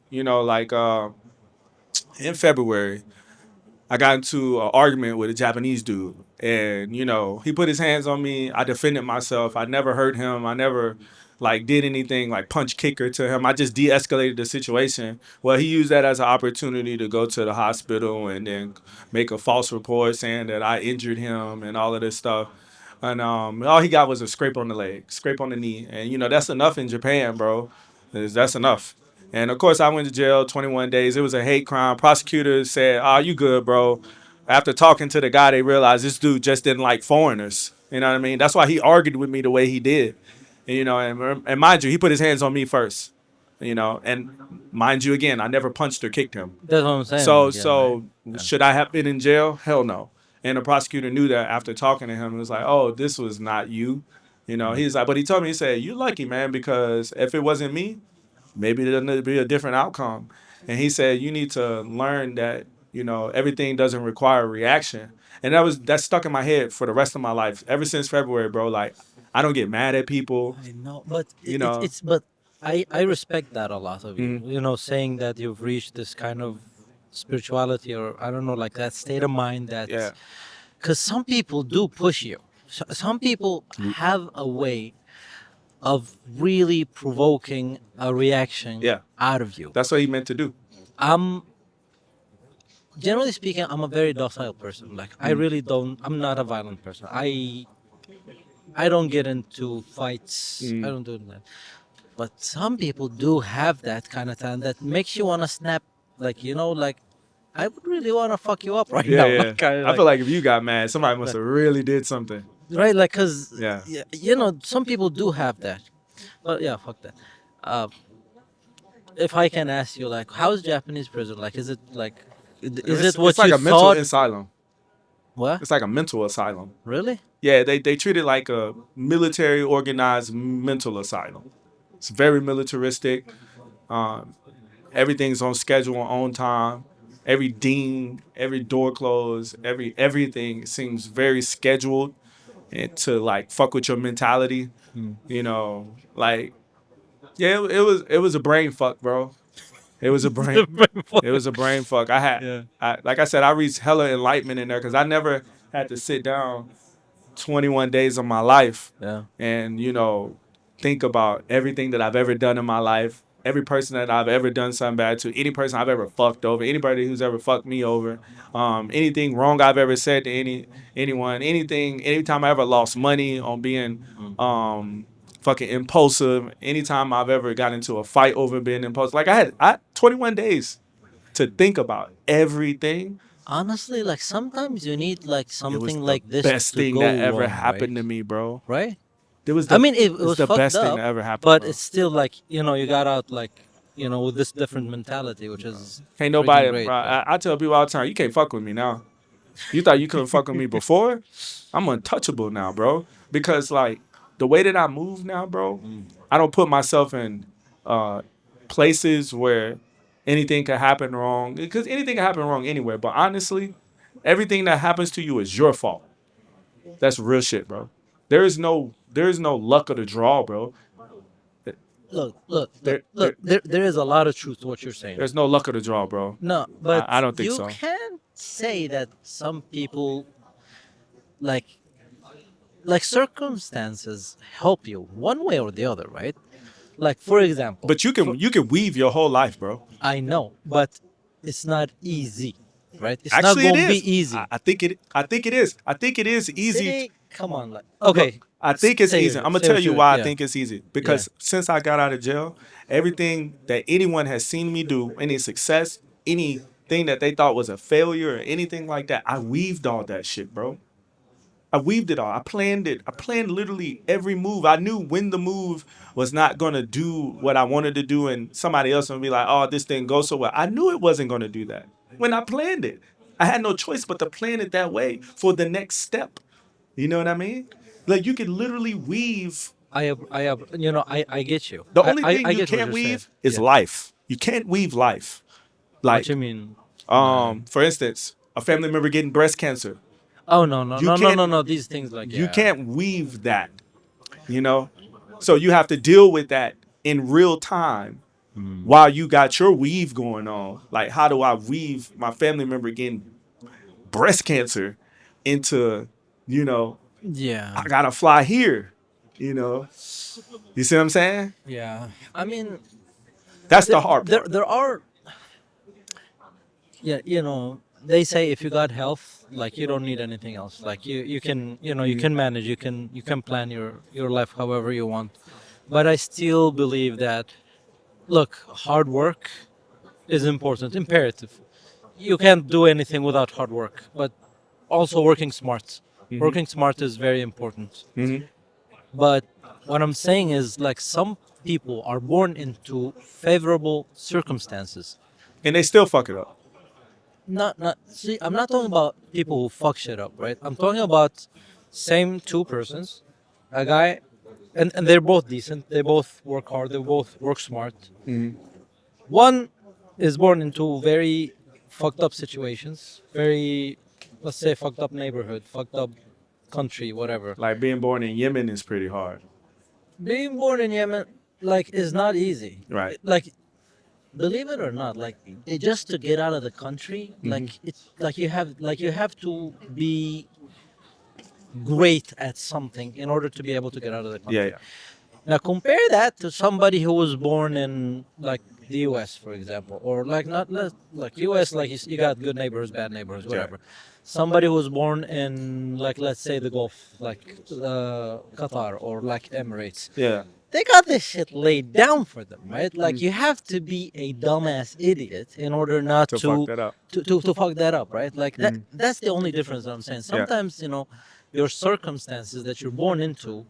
in February, I got into an argument with a Japanese dude, and he put his hands on me. I defended myself. I never hurt him. I never did anything like punch kicker to him. I just de-escalated the situation. Well, he used that as an opportunity to go to the hospital and then make a false report saying that I injured him and all of this stuff. And all he got was a scrape on the leg, scrape on the knee, and that's enough in Japan, bro. That's enough. And of course, I went to jail 21 days. It was a hate crime. Prosecutors said, "Oh, you good, bro." After talking to the guy, they realized this dude just didn't like foreigners. You know what I mean? That's why he argued with me the way he did. And mind you, he put his hands on me first. And mind you, again, I never punched or kicked him. That's what I'm saying. So like, yeah, right. should I have been in jail? Hell no. And the prosecutor knew that after talking to him. It was like, "Oh, this was not you." He's like, but he told me, he said, "You're lucky, man, because if it wasn't me, maybe there'll be a different outcome." And he said, "You need to learn that, everything doesn't require a reaction." And that stuck in my head for the rest of my life. Ever since February, bro, like I don't get mad at people. I know, but You know. it's but I respect that a lot of you. Mhm. Saying that you've reached this kind of spirituality, or I don't know, like that state of mind that Yeah. because some people do push you. Some people have a way of really provoking a reaction Yeah. out of you. That's what he meant to do. I'm generally speaking, I'm a very docile person. Like I really don't. I'm not a violent person. I don't get into fights. I don't do that. But some people do have that kind of talent that makes you want to snap. Like like I would really want to fuck you up right Yeah, now. yeah. Like, kinda I feel like if you got mad, somebody must have really did something. right, like because Yeah. some people do have that. But yeah, fuck that. If I can ask you, like, how's Japanese prison? Like, is it like, is it what it's like you a mental thought? asylum. What? It's like a mental asylum. Really? Yeah, they treat it like a military organized mental asylum. It's very militaristic. Everything's on schedule, on time. Every ding, every door closed, everything seems very scheduled and to like fuck with your mentality. Like yeah, it was a brain fuck, bro. It was a brain. It was a brain fuck. Yeah. Like I said, I reached hella enlightenment in there because I never had to sit down 21 days of my life Yeah. and think about everything that I've ever done in my life, every person that I've ever done something bad to, any person I've ever fucked over, anybody who's ever fucked me over, anything wrong I've ever said to anyone, anytime I ever lost money on being fucking impulsive, anytime I've ever got into a fight over being impulsive. Like I had 21 days to think about everything. Honestly, like sometimes you need like It was something the like this best to thing go that ever wrong, happened right? to me, bro. Right? It was I mean, it it's was the fucked best up, thing that ever happened. but bro. it's still like you got out like with this different mentality, which is Can't freaking nobody, great, bro. bro. I tell people all the time, you can't fuck with me now. You thought you couldn't fuck with me before? I'm untouchable now, bro. Because like the way that I move now, bro, I don't put myself in places where anything could happen wrong. Because anything can happen wrong anywhere. But honestly, everything that happens to you is your fault. That's real shit, bro. There is no luck of the draw, bro. Look. There- There is a lot of truth to what you're saying. There's no luck of the draw, bro. No, but I don't think you so. can't say that some people like circumstances help you one way or the other, right? Like for example, But you can weave your whole life, bro. I know, but it's not easy, right? It's Actually, not it going to is. be easy. I think it is. I think it is easy. Say, come on, like okay. I think it's say easy. it, I'm gonna say tell what you you- why I yeah. think it's easy. Because since I got out of jail, everything that anyone has seen me do, any success, anything that they thought was a failure or anything like that, I weaved all that shit, bro. I weaved it all. I planned it. I planned literally every move. I knew when the move was not gonna do what I wanted to do, and somebody else would be like, "Oh, this didn't go so well." I knew it wasn't gonna do that when I planned it. I had no choice but to plan it that way for the next step. You know what I mean? Like you could literally weave. I get you. The only thing I you get what can't you're saying. weave is Yeah. life. You can't weave life. What Like you mean? No. For instance, a family member getting breast cancer. Oh no no You no no no can't no! These things like you yeah. can't weave that, you know? So you have to deal with that in real time while you got your weave going on. Like, how do I weave my family member getting breast cancer into, you know, Yeah. I gotta fly here, you know? You see what I'm saying? Yeah. I mean, That's the hard there part. there are yeah, they say if you got health, like you don't need anything else. Like you can, you can manage, you can plan your life however you want. But I still believe that look, hard work is important, imperative. You can't do anything without hard work, but also working smart. Working smart is very important. Mm-hmm. But what I'm saying is like some people are born into favorable circumstances. And they still fuck it up. Not see, I'm not talking about people who fuck shit up, right? I'm talking about same two persons, a guy, and they're both decent. They both work hard. They both work smart. One is born into very fucked up situations, very, let's say, fucked up neighborhood, fucked up country, whatever. Like being born in Yemen is pretty hard. Being born in Yemen, like, is not easy. Right. Like, believe it or not, like, just to get out of the country, like, it's like you have to be great at something in order to be able to get out of the Yeah, country. yeah. Now compare that to somebody who was born in like the U.S., for example, or like not like U.S. Like you got good neighborhoods, bad neighborhoods, whatever. Somebody who was born in like let's say the Gulf, like Qatar or like Emirates. Yeah. They got this shit laid down for them, right? Like you have to be a dumbass idiot in order not To fuck that up. to fuck that up, right? Like that's the only difference that I'm saying. Sometimes your circumstances that you're born into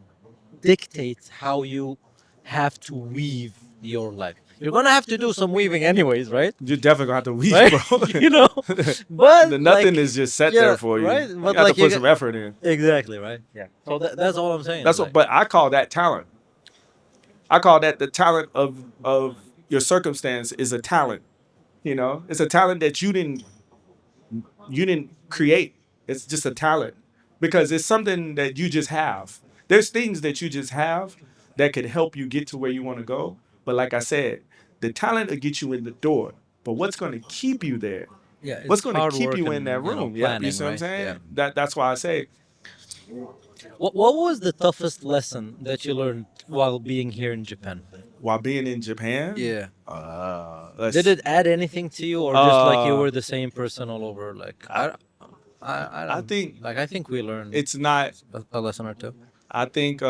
dictates how you have to weave your life. You're gonna have to do some weaving anyways, right? You're definitely gonna have to weave, Right? bro. you know, but The nothing like, is just set yeah, there for you. right? You But have like to put some effort in. exactly right. Yeah. So that's all I'm saying. That's like, what. But I call that talent. I call that the talent of your circumstance is a talent. You know, it's a talent that you didn't create. It's just a talent because it's something that you just have. There's things that you just have that could help you get to where you want to go. But like I said, the talent will get you in the door. But what's going to keep you there? yeah, What's it's going to hard keep work you in and that room? Yeah, you planning, see what I'm right? saying? Yeah. That's why I say What was the toughest lesson that you learned while being here in Japan? while being in Japan, Yeah. let's- Did it add anything to you, or just like you Uh, were the same person all over? Like I I don't think like I think we learned it's not. a lesson or two. I think.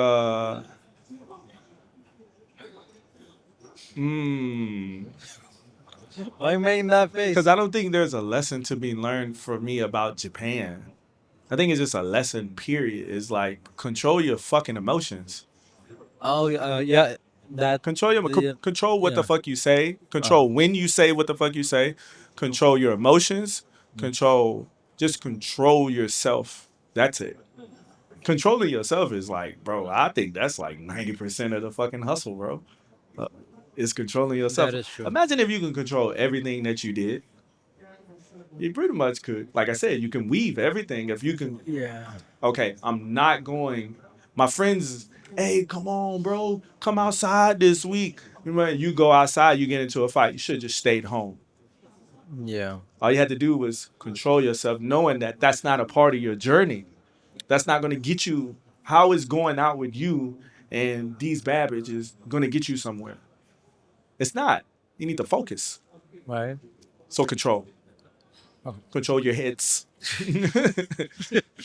Why making that face? Because I don't think there's a lesson to be learned for me about Japan. I think it's just a lesson. Period. It's like control your fucking emotions. Oh yeah, that Control your yeah. control what the Yeah. fuck you say. Control when you say what the fuck you say. Control your emotions. Just control yourself. That's it. Controlling yourself is like, bro. I think that's like 90% of the fucking hustle, bro. Is controlling yourself. That is true. Imagine if you can control everything that you did. You pretty much could. Like I said, you can weave everything. If you can, Yeah. okay, I'm not going. My friends, hey, come on, bro, come outside this week. Remember, you go outside, you get into a fight. You should have just stayed home. Yeah. All you had to do was control yourself, knowing that that's not a part of your journey. That's not going to get you. How is going out with you and these bad bitches going to get you somewhere? It's not. You need to focus. Right. So control. Control your heads.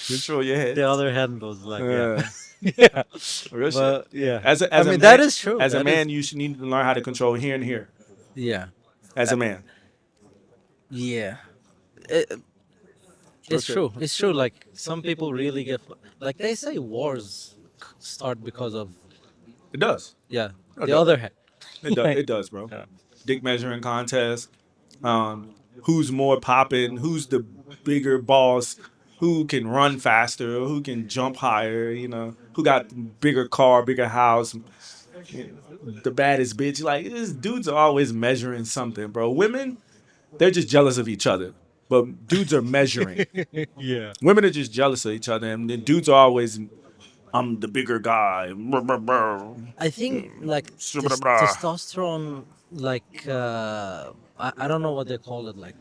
Control your head. The other hand was like yeah. Yeah. yeah. Real shit. But yeah. As I a mean man, that is true. As a That man, is- you should need to learn how to control here and here. yeah. As a man. Yeah. It's sure. true. It's true. Like some people really get like they say wars start because of It does. yeah. Okay. The other hand. It does. It does, bro. Dick measuring contest. Who's more popping? Who's the bigger boss? Who can run faster? Who can jump higher? You know, who got bigger car, bigger house? The baddest bitch. Like these dudes are always measuring something, bro. Women, they're just jealous of each other. But dudes are measuring. Yeah. Women are just jealous of each other, and then dudes are always, I'm the bigger guy. I think like testosterone, like I don't know what they call it. Like,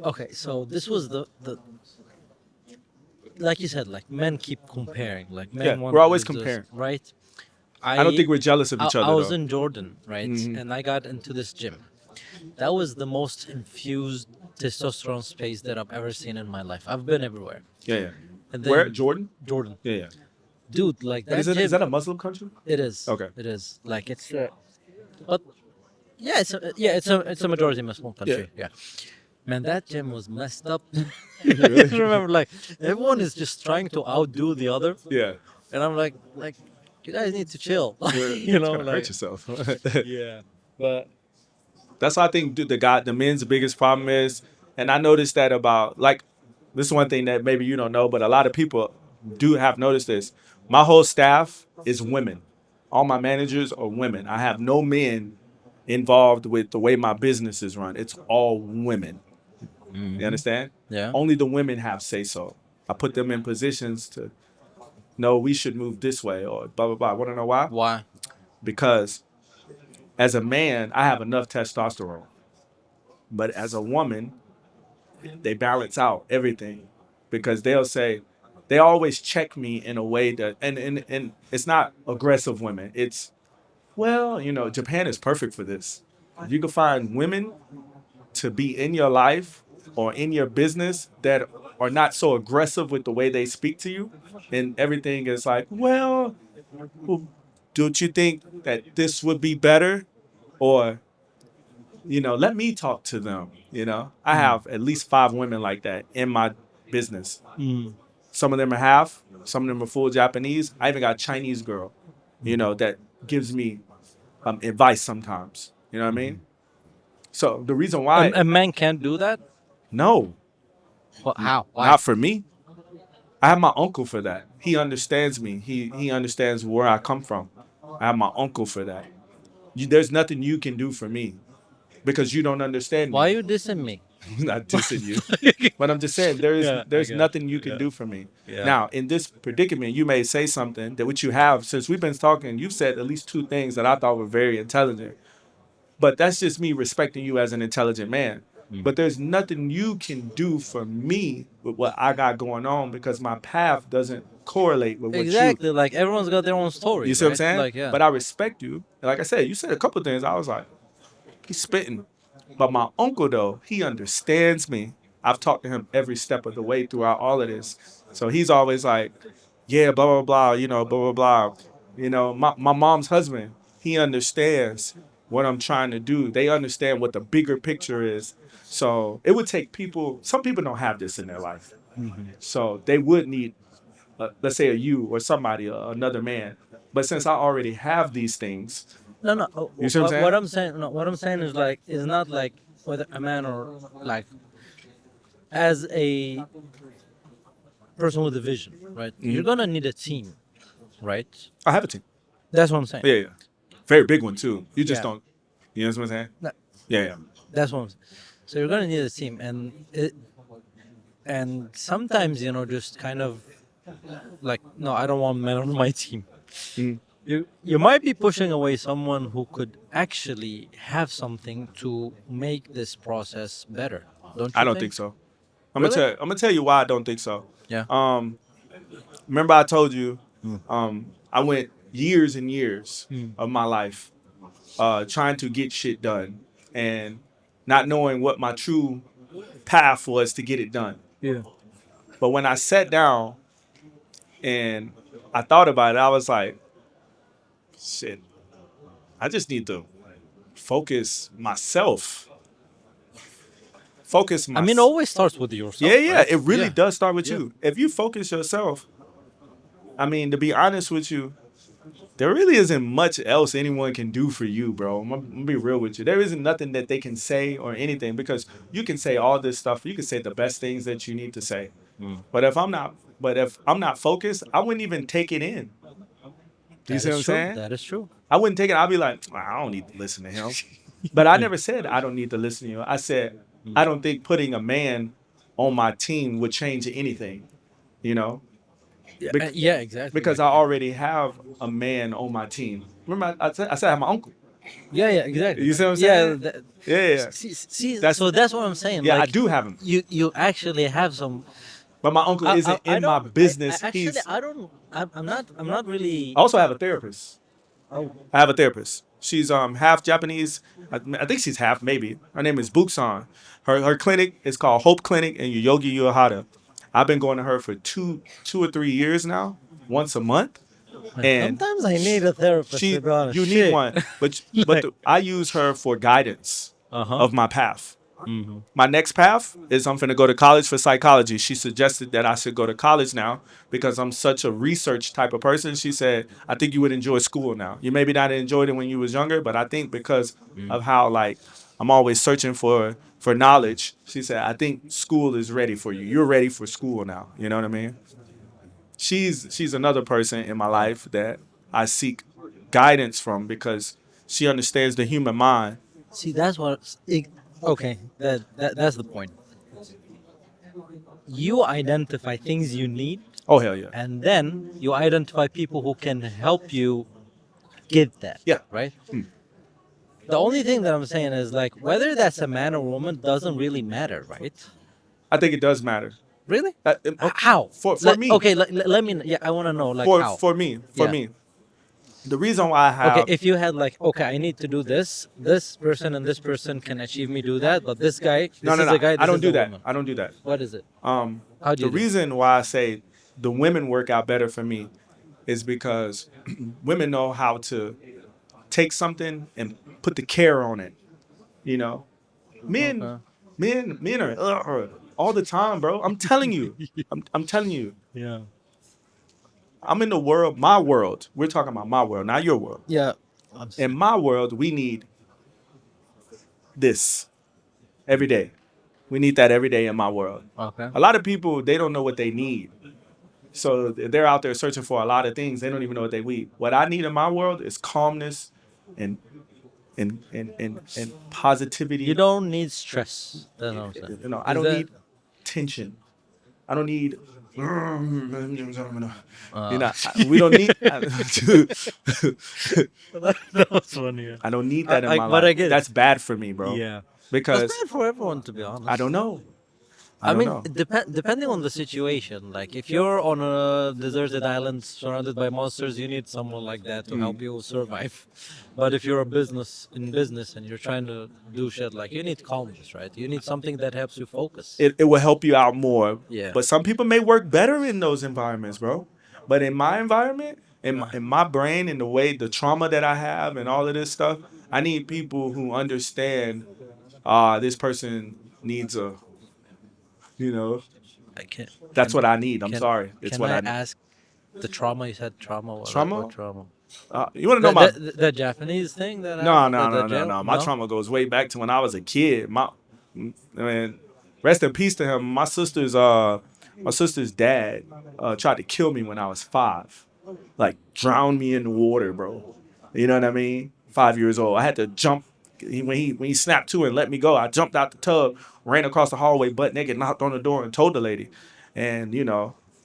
okay, so this was the like you said, like men keep comparing, like Yeah, men we're want always to do this, comparing. right? I don't think we're jealous of each I other was though. in Jordan, right, and I got into this gym. That was the most infused testosterone space that I've ever seen in my life. I've been everywhere, Yeah, yeah. and Where? then Jordan? Jordan, Yeah, yeah. dude, like And that is gym. that a Muslim country? It is. Okay. It is. Like it's. But yeah, it's a majority Muslim country. Yeah. Man, that gym was messed up. I remember, like everyone is just trying to outdo the other, Yeah. and I'm like, you guys need to chill. You know, hurt like yourself. yeah. But That's why I think the men's biggest problem is, and I noticed that about like this is one thing that maybe you don't know, but a lot of people do have noticed this. My whole staff is women. All my managers are women. I have no men involved with the way my business is run. It's all women. You understand? yeah. Only the women have say so. I put them in positions to know we should move this way or blah blah blah. Want to know why? Why? Because as a man, I have enough testosterone. But as a woman, they balance out everything because they'll say, they always check me in a way that, and it's not aggressive women. It's, well, Japan is perfect for this. If you can find women to be in your life or in your business that are not so aggressive with the way they speak to you, and everything is like, well, don't you think that this would be better? Or, let me talk to them. I have at least 5 women like that in my business. Some of them are half, some of them are full Japanese. I even got a Chinese girl, that gives me advice sometimes. You know what I mean? So the reason why, A man can't do that. no, How? Why? not for me. I have my uncle for that. He understands me. He understands where I come from. I have my uncle for that. There's nothing you can do for me because you don't understand me. Why are you dissing me? I'm not dissing you, but I'm just saying there's nothing you can do for me. Yeah. Now, in this predicament, you may say something that which you have since we've been talking. You've said at least 2 things that I thought were very intelligent, but that's just me respecting you as an intelligent man. But there's nothing you can do for me with what I got going on because my path doesn't correlate with what Exactly. Like everyone's got their own story. you see what I'm right? saying? Like yeah. But I respect you. Like I said, you said a couple things. I was like, he's spitting. But my uncle, though, he understands me. I've talked to him every step of the way throughout all of this. So he's always like, yeah, blah, blah, blah, blah, blah, blah. My mom's husband, he understands what I'm trying to do. They understand what the bigger picture is. So it would take people, some people don't have this in their life. So they would need, let's say, a you or somebody, another man. But since I already have these things, No. you see what I'm saying? What I'm saying, no, what I'm saying is like, is not like whether a man or like, as a person with a vision, right? You're gonna need a team, right? I have a team. That's what I'm saying. Yeah. Very big one, too. You just Yeah. don't, you know what I'm saying? No, Yeah. that's what I'm saying. So you're gonna need a team, and sometimes just kind of like, no, I don't want men on my team. You might be pushing away someone who could actually have something to make this process better. Don't you I don't think so. I'm Really? gonna tell you why I don't think so. Yeah. Remember I told you, I went years and years of my life trying to get shit done and not knowing what my true path was to get it done. Yeah. But when I sat down and I thought about it, I was like, shit, I just need to focus myself. Focus I myself. mean, it always starts with yourself. Yeah, right? it really Yeah. does start with Yeah. you. If you focus yourself, I mean, to be honest with you, there really isn't much else anyone can do for you, bro. I'm gonna be real with you. There isn't nothing that they can say or anything because you can say all this stuff. You can say the best things that you need to say. But if I'm not focused, I wouldn't even take it in. Do you That see what is I'm true. saying? That is true. I wouldn't take it. I'd be like, I don't need to listen to him. But I never said I don't need to listen to you. I said I don't think putting a man on my team would change anything. You know, Yeah, Bec- yeah, exactly. because I already have a man on my team. Remember, I said I have my uncle. Yeah, yeah, exactly. You see what I'm Yeah, saying? Yeah, yeah. That's so that's what I'm saying. yeah. I Like, do have him, you actually have some. but my uncle isn't I in my don't. I business. actually He's. I don't. I'm not really. I also have a therapist. Oh, I have a therapist. She's half Japanese. I think she's half maybe. Her name is Buksan. Her clinic is called Hope Clinic in Yogi Uehara. I've been going to her for two or 3 years now, once a month. And sometimes I need a therapist, to she be honest. you need Shit. one, but Like. I use her for guidance Uh huh. of my path. My next path is I'm finna go to college for psychology. She suggested that I should go to college now because I'm such a research type of person. She said, I think you would enjoy school now. You maybe not enjoyed it when you was younger, but I think because of how like I'm always searching for knowledge, she said, I think school is ready for you. You're ready for school now. You know what I mean? She's another person in my life that I seek guidance from because she understands the human mind. See, that's what. Okay, that's the point. You identify things you need, Oh hell yeah. and then you identify people who can help you get that. Yeah. Right. The only thing that I'm saying is like whether that's a man or woman doesn't really matter, right? I think it does matter. Really? Oh, How? for me. Okay, let me. Yeah, I want to know like for how. for me for Yeah. me the reason why I Okay, have if you had like, okay, I need to do this. This person and this person can achieve me do that, but this guy, this no is a guy. I This don't is do a that. woman. I don't do that. What is it? um How do the you do it? reason why I say the women work out better for me is because women know how to take something and put the care on it, you know. men Okay. men are all the time, bro. I'm telling you. I'm telling you. Yeah. I'm in the world, my world. We're talking about my world, not your world. Yeah. In my world, we need this every day. We need that every day in my world. Okay. A lot of people, they don't know what they need. So they're out there searching for a lot of things. They don't even know what they need. What I need in my world is calmness and and positivity. You don't need stress. That's what I'm saying. You know, I Is don't that- need tension. I don't need. You know, we don't need. that was funny. Yeah. I don't need that in my But life. I get it. That's bad for me, bro. Yeah. Because It's bad for everyone, to be honest. I don't know. I don't mean, know. depending on the situation. Like, if you're on a deserted island surrounded by monsters, you need someone like that to help you survive. But if you're in business and you're trying to do shit, like you need calmness, right? You need something that helps you focus. It will help you out more. Yeah. But some people may work better in those environments, bro. But in my environment, in my brain, in the way the trauma that I have and all of this stuff, I need people who understand. This person needs a. You know, I can't. that's what I need. I'm Can, sorry. It's can what I I need. ask the trauma? You said trauma. Trauma? What trauma? You want to know my? The Japanese thing that No, happened? no, The no, no, jail? no. My trauma goes way back to when I was a kid. I mean, rest in peace to him. My sister's dad tried to kill me when I was 5, like drown me in the water, bro. You know what I mean? 5 years old. I had to jump. When he snapped to and let me go, I jumped out the tub, ran across the hallway, butt naked, knocked on the door, and told the lady. And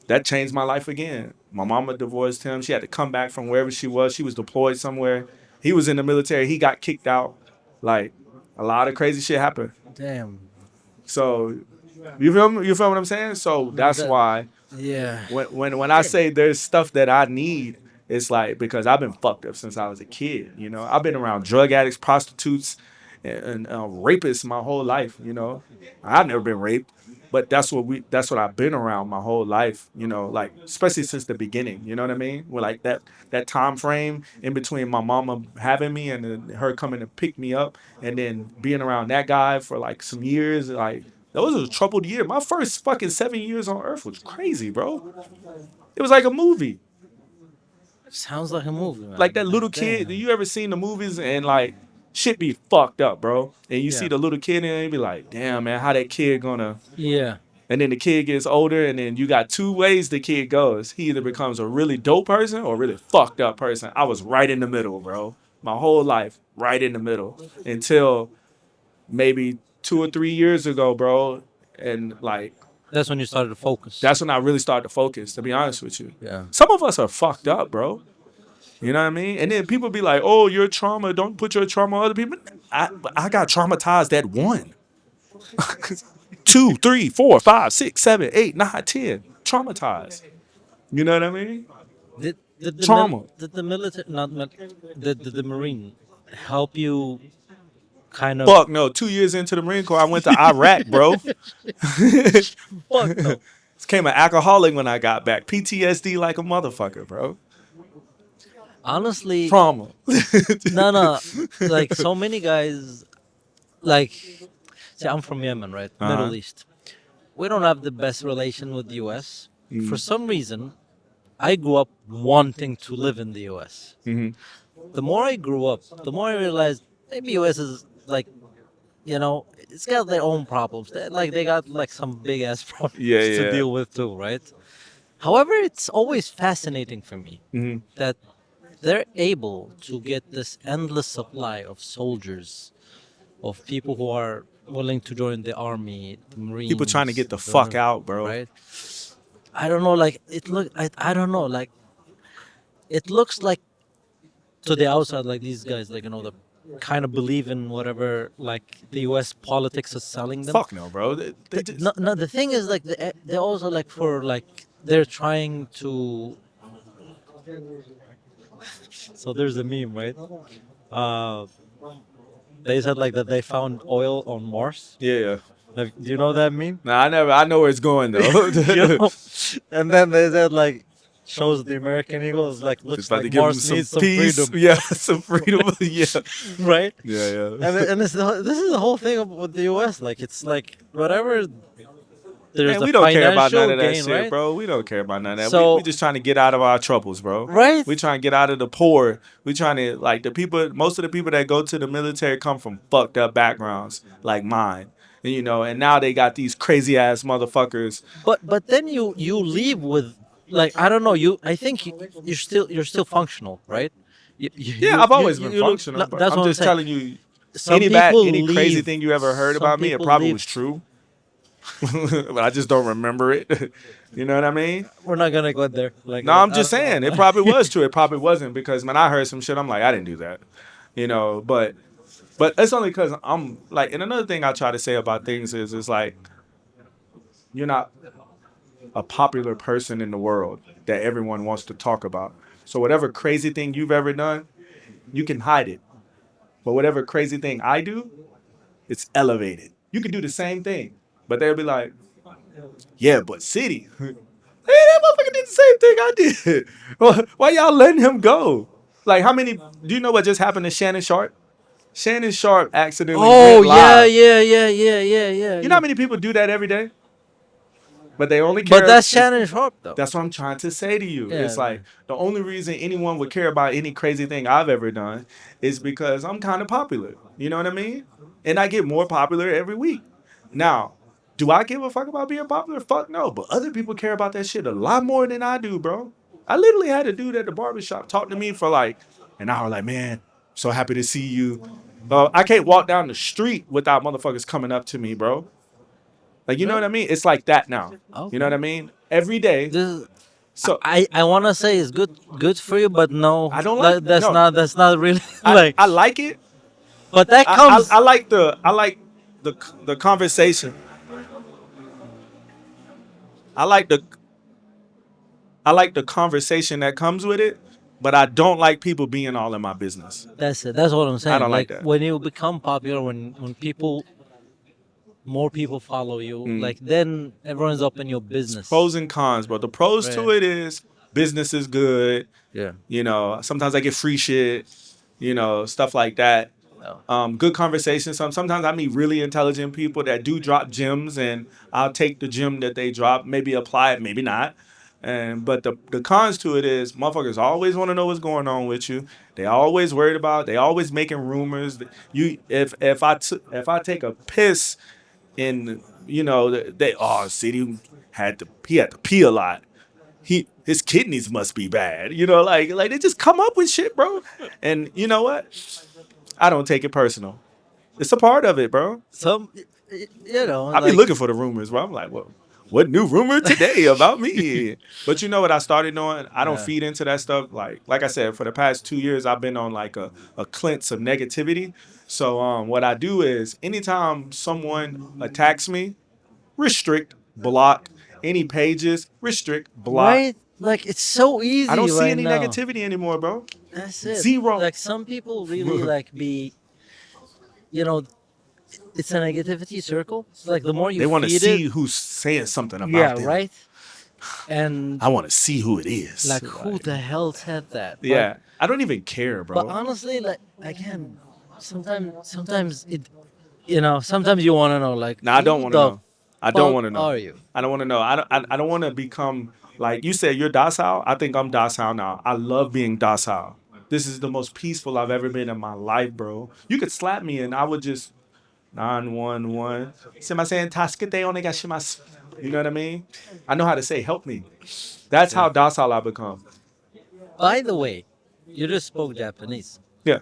that changed my life again. My mama divorced him. She had to come back from wherever she was. She was deployed somewhere. He was in the military. He got kicked out. Like a lot of crazy shit happened. Damn. So you feel me? You feel what I'm saying? So that's That- why Yeah. when I say there's stuff that I need, it's like because I've been fucked up since I was a kid. I've been around drug addicts, prostitutes, and rapists my whole life. I've never been raped, but that's what I've been around my whole life. Like especially since the beginning. You know what I mean? With like that time frame in between my mama having me and then her coming to pick me up, and then being around that guy for like some years, like. That was a troubled year. My first fucking 7 years on Earth was crazy, bro. It was like a movie. Sounds like a movie, man. Like that little kid. Do you ever seen the movies and like shit be fucked up, bro? And you see the little kid and you be like, damn, man, how that kid gonna. Yeah. And then the kid gets older and then you got 2 ways the kid goes. He either becomes a really dope person or a really fucked up person. I was right in the middle, bro. my whole life, right in the middle, until maybe 2 or 3 years ago, bro. And like, That's when you started to focus. that's when I really started to focus, to be honest with you. Yeah. Some of us are fucked up, bro. You know what I mean? And then people be like, oh, your trauma, don't put your trauma on other people. I got traumatized at one. 2, 3, 4, 5, 6, 7, 8, 9, 10. Traumatized. You know what I mean? Trauma. Did the military, not did the Marine help you kind of? Fuck no. 2 years into the Marine Corps, I went to Iraq, bro. Fuck no. Became an alcoholic when I got back. PTSD like a motherfucker, bro. Honestly, Trauma. no. Like so many guys, like, see, I'm from Yemen, right? Middle East. We don't have the best relation with the U.S. For some reason, I grew up wanting to live in the U.S. The more I grew up, the more I realized maybe U.S. is like, it's got their own problems. They got like some big ass problems Yeah, to yeah. deal with too, right? However, it's always fascinating for me that they're able to get this endless supply of soldiers, of people who are willing to join the army, the Marines. People trying to get the fuck out, bro. Right? I don't know, like I don't know, like it looks like to the outside, like these guys, like the kind of believe in whatever like the U.S. politics is selling them. Fuck no, bro. They just, No, the thing is like they're also like for like they're trying to. So there's a meme, right? Uh, they said like that they found oil on Mars. yeah. Like, do you know that meme? Nah, I know where it's going though. You know? And then they said like shows the American Eagles like looks Just about to like give them Mars some needs some peace. freedom, Yeah, some freedom. Yeah. right? Yeah. And this is the whole thing with the U.S. Like it's like whatever. There's Man, a we don't care about none financial of that gain, shit, right? bro. We don't care about none of that. So- We just trying to get out of our troubles, bro. Right? We trying to get out of the poor. We trying to, like, most of the people that go to the military come from fucked up backgrounds like mine. And now they got these crazy ass motherfuckers. But then you leave with like I don't know I think you're still functional, right? Yeah, I've always been you look- functional, but that's I'm what I'm just saying. telling you, Some people any crazy leave. thing you ever heard Some about me, it people probably leave. was true. But I just don't remember it. You know what I mean? We're not gonna go there. Like No, I'm just saying it probably was true. It probably wasn't, because when I heard some shit, I'm like, I didn't do that. But it's only because I'm like, and another thing I try to say about things is like, you're not a popular person in the world that everyone wants to talk about. So whatever crazy thing you've ever done, you can hide it. But whatever crazy thing I do, it's elevated. You can do the same thing, but they'll be like, yeah, but Citi, hey, that motherfucker did the same thing I did. Why y'all letting him go? Like, do you know what just happened to Shannon Sharp? Shannon Sharp accidentally Oh went live. yeah. You know how many people do that every day? But they only But care. that's Shannon Sharp though. That's what I'm trying to say to you. Yeah, It's like the only reason anyone would care about any crazy thing I've ever done is because I'm kind of popular. You know what I mean? And I get more popular every week. Now, do I give a fuck about being popular? Fuck no. But other people care about that shit a lot more than I do, bro. I literally had a dude at the barbershop talk to me for like an hour, like, man, so happy to see you. I can't walk down the street without motherfuckers coming up to me, bro. Like, you know what I mean? It's like that now. Okay. You know what I mean? Every day. This, So I want to say it's good for you, but no, I don't like- no. that's not really I, like. I like it. But that comes. I like the conversation. I like the conversation that comes with it, but I don't like people being all in my business. That's it. That's what I'm saying. don't like that. When you become popular, when more people follow you, like then everyone's up in your business. Pros and cons, but the pros to Right. it is business is good. Yeah. Sometimes I get free shit. Stuff like that. No. Good conversation. Sometimes I meet really intelligent people that do drop gems, and I'll take the gem that they drop, maybe apply it, maybe not. But the cons to it is motherfuckers always want to know what's going on with you. They always worried about. They always making rumors. If I take a piss in Citi he had to pee a lot. his kidneys must be bad. You know, like they just come up with shit, bro. And you know what? I don't take it personal. It's a part of it, bro. Some, you know, I be like looking for the rumors, bro. I'm like, well, what new rumor today about me? But you know what I started doing? I don't Yeah. feed into that stuff. Like I said, for the past 2 years, I've been on like a cleanse of negativity. So what I do is anytime someone attacks me, restrict, block. Any pages, restrict, block. right, like it's so easy I don't see right any now. negativity anymore, bro. That's it. Zero. Like some people really like be, you know, it's a negativity circle. It's like the more you They want to feed see it, who's saying something about yeah, them. right. And I want to see who it is. like, who the hell said that? Yeah, I don't even care, But bro. honestly, like again, sometimes it, you know, sometimes you want to know, like, No, I don't who want to the know. I don't fuck want to know. are you? I don't want to know. I don't want to become like you said. You're docile. I think I'm docile now. I love being docile. This is the most peaceful I've ever been in my life, bro. You could slap me and I would just 911. Simasen taskete onegashimasu. You know what I mean? I know how to say help me. That's how docile I become. By the way, you just spoke Japanese. Yeah.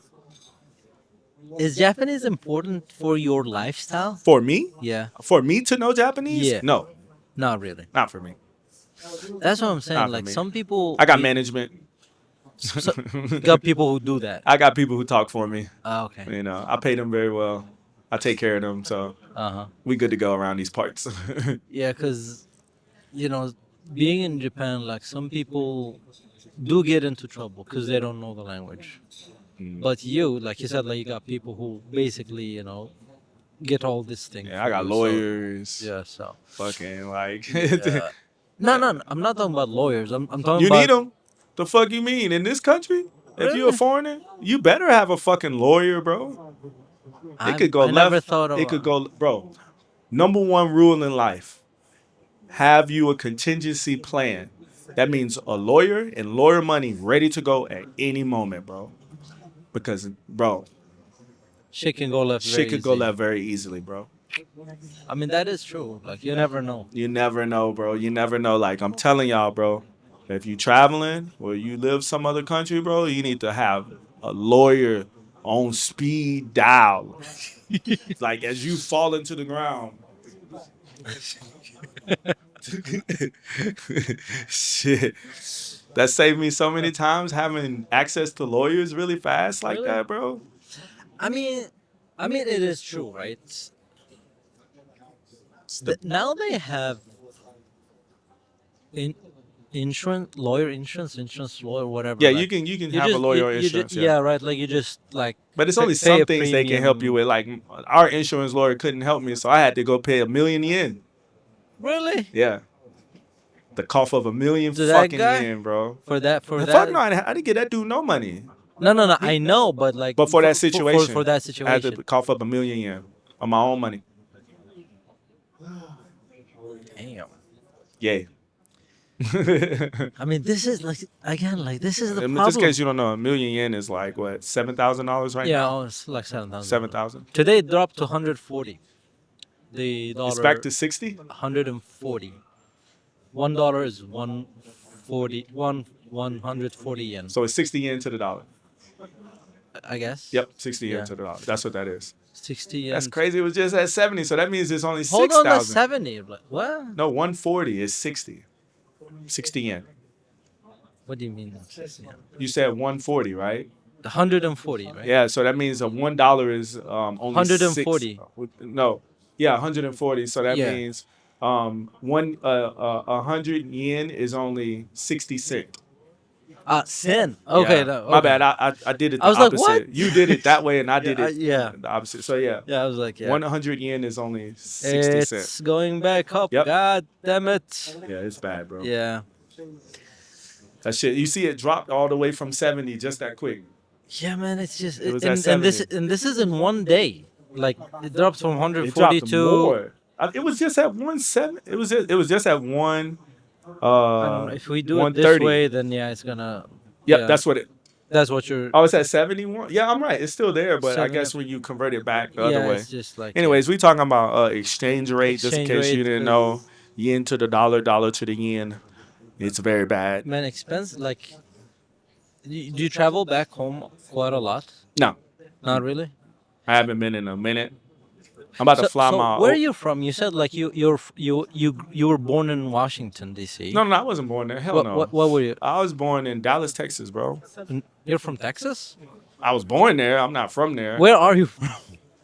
Is Japanese important for your lifestyle? For me? Yeah, For me to know Japanese? Yeah. No, not really. not for me. That's what I'm saying. Not for Like me. some people, I got management. got people who do that. I got people who talk for me. Oh, okay. You know, I pay them very well. I take care of them, so Uh-huh. we good to go around these parts. Yeah, because, you know, being in Japan, like some people do get into trouble because they don't know the language. Mm. But you, like you said, like you got people who basically, you know, get all this thing. Yeah, I for got you, so- lawyers. yeah, so. Fucking like. Yeah. No, I'm not talking about lawyers. I'm talking You about. need them. The fuck you mean? In this country? If you're a Really? foreigner, you better have a fucking lawyer, bro. It could go I never left. thought of. It could go, bro. Number one rule in life: have you a contingency plan. That means a lawyer and lawyer money ready to go at any moment, bro. Because, bro, Shit can go left. shit very could go easy. left very easily, bro. I mean, that is true. Like you never know. You never know, bro. You never know. Like I'm telling y'all, bro. If you traveling or you live some other country, bro, you need to have a lawyer on speed dial. Like as you fall into the ground. Shit. That saved me so many times having access to lawyers really fast like Really? that, bro. I mean, it is true, right? Now they have in insurance lawyer, whatever. Yeah, like, you can have a lawyer or insurance. yeah, right. Like you just like. But it's only pay some a things they can help you premium. with. Like our insurance lawyer couldn't help me, so I had to go pay $1,000,000 yen. Really? Yeah. The cough of $1,000,000 To that fucking guy? yen, bro. For that? For that? Fuck no, I didn't get that dude no money. No. I know, but like. But for that situation, For that I had situation. to cough up $1,000,000 yen on my own money. Damn. Yay. I mean, this is like again, like this is the In problem. this case, you don't know, $1,000,000 yen is like what, $7,000 right Yeah, now? oh, it's like 7,000. 7,000. Today it dropped to 140. The dollar. It's back to 60. 140. $1 is 140 yen. So it's 60 yen to the dollar. I guess. Yep, 60 yen Yeah. to the dollar. That's what that is. 60 yen. That's crazy. It was just at 70, so that means it's only Hold on, that's 6,000. 70. Like, what? No, 140 is 60. 60 yen. What do you mean? That's 60 yen? You said 140, right? 140, right? Yeah, so that means a $1 is only 140. 6, no, yeah, 140. So that Yeah. means 100 yen is only 60 cents. Sin. Okay. Yeah. No, My okay. bad. I did it the I was like, opposite. what? You did it that way, and I did Yeah, it yeah. the opposite. So yeah, Yeah, I was like, yeah. 100 yen is only 60 It's cents. going back up. Yep. God damn it. Yeah, it's bad, bro. Yeah. That shit. You see, it dropped all the way from 70 just that quick. Yeah, man. It's just It was and, at and this 70. and this is in one day. Like it drops from It 140 dropped to. more. It was just at 170. It was just at one. I don't know, if we do it this 130. way, then yeah, it's gonna. Yep, yeah, that's what it. that's what you're. Oh, it's at 71. Yeah, I'm right. It's still there, but I 70. guess when you convert it back the yeah, other way. it's just like. Anyways, we talking about exchange rate, just in Exchange case you rate, didn't know. Yen to the dollar, dollar to the yen. It's very bad. Man, expensive. Like, do you travel back home quite a lot? No, Not really. I haven't been in a minute. I'm about to fly So my. where are you from? You said like you were born in Washington D.C. No, I wasn't born there. Hell What no. what were you? I was born in Dallas, Texas, bro. You're from Texas? I was born there. I'm not from there. Where are you from?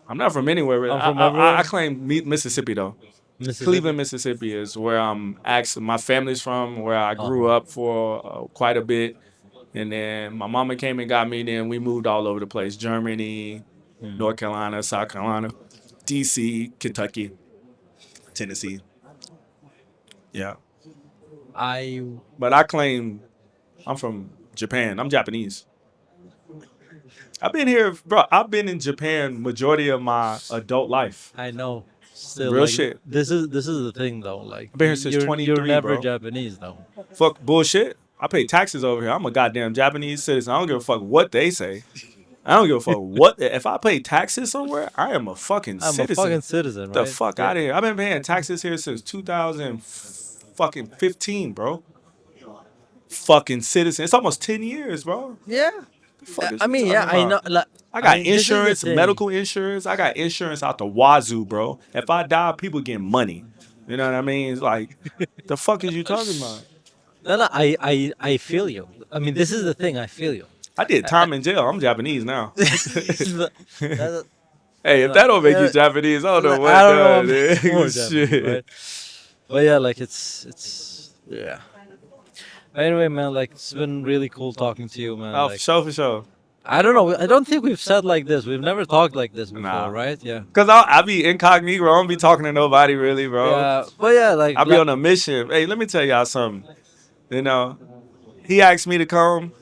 I'm not from anywhere. Really. I'm from I everywhere. claim Mississippi though. Mississippi. Cleveland, Mississippi is where I'm actually my family's from, where I grew up for quite a bit, and then my mama came and got me. Then we moved all over the place: Germany, North Carolina, South Carolina, D.C., Kentucky, Tennessee. Yeah, I but I claim I'm from Japan. I'm Japanese. I've been here, bro. I've been in Japan majority of my adult life. know. Still, Real like, shit. This is the thing though. Like I've been here since you're 23, never bro. Japanese though. Fuck bullshit. I pay taxes over here. I'm a goddamn Japanese citizen. I don't give a fuck what they say. I don't give a fuck what. If I pay taxes somewhere, I am a fucking I'm citizen. a fucking citizen, The right? fuck out of here. I've been paying taxes here since 2015, bro. Fucking citizen. It's almost 10 years, bro. Yeah. Fuck is I you mean, yeah, talking I know. about? Like, I got mean, this is the insurance, thing. medical insurance. I got insurance out the wazoo, bro. If I die, people getting money. You know what I mean? It's like, the fuck is you talking about? No, I feel you. I mean, this is the thing. I feel you. I did time in jail. I'm Japanese now. That's- Hey, if that don't make you Japanese, I don't know what I don't know. does. I'm more Japanese, Shit. right? But yeah, like it's yeah. Anyway, man, like it's been really cool talking to you, man. Oh, Like, for sure. I don't know. I don't think we've said like this. We've never talked like this before, Nah. right? Yeah. Cause I be incognito. I don't be talking to nobody really, bro. Yeah, but yeah, like I be on a mission. Hey, let me tell y'all something. You know, he asked me to come.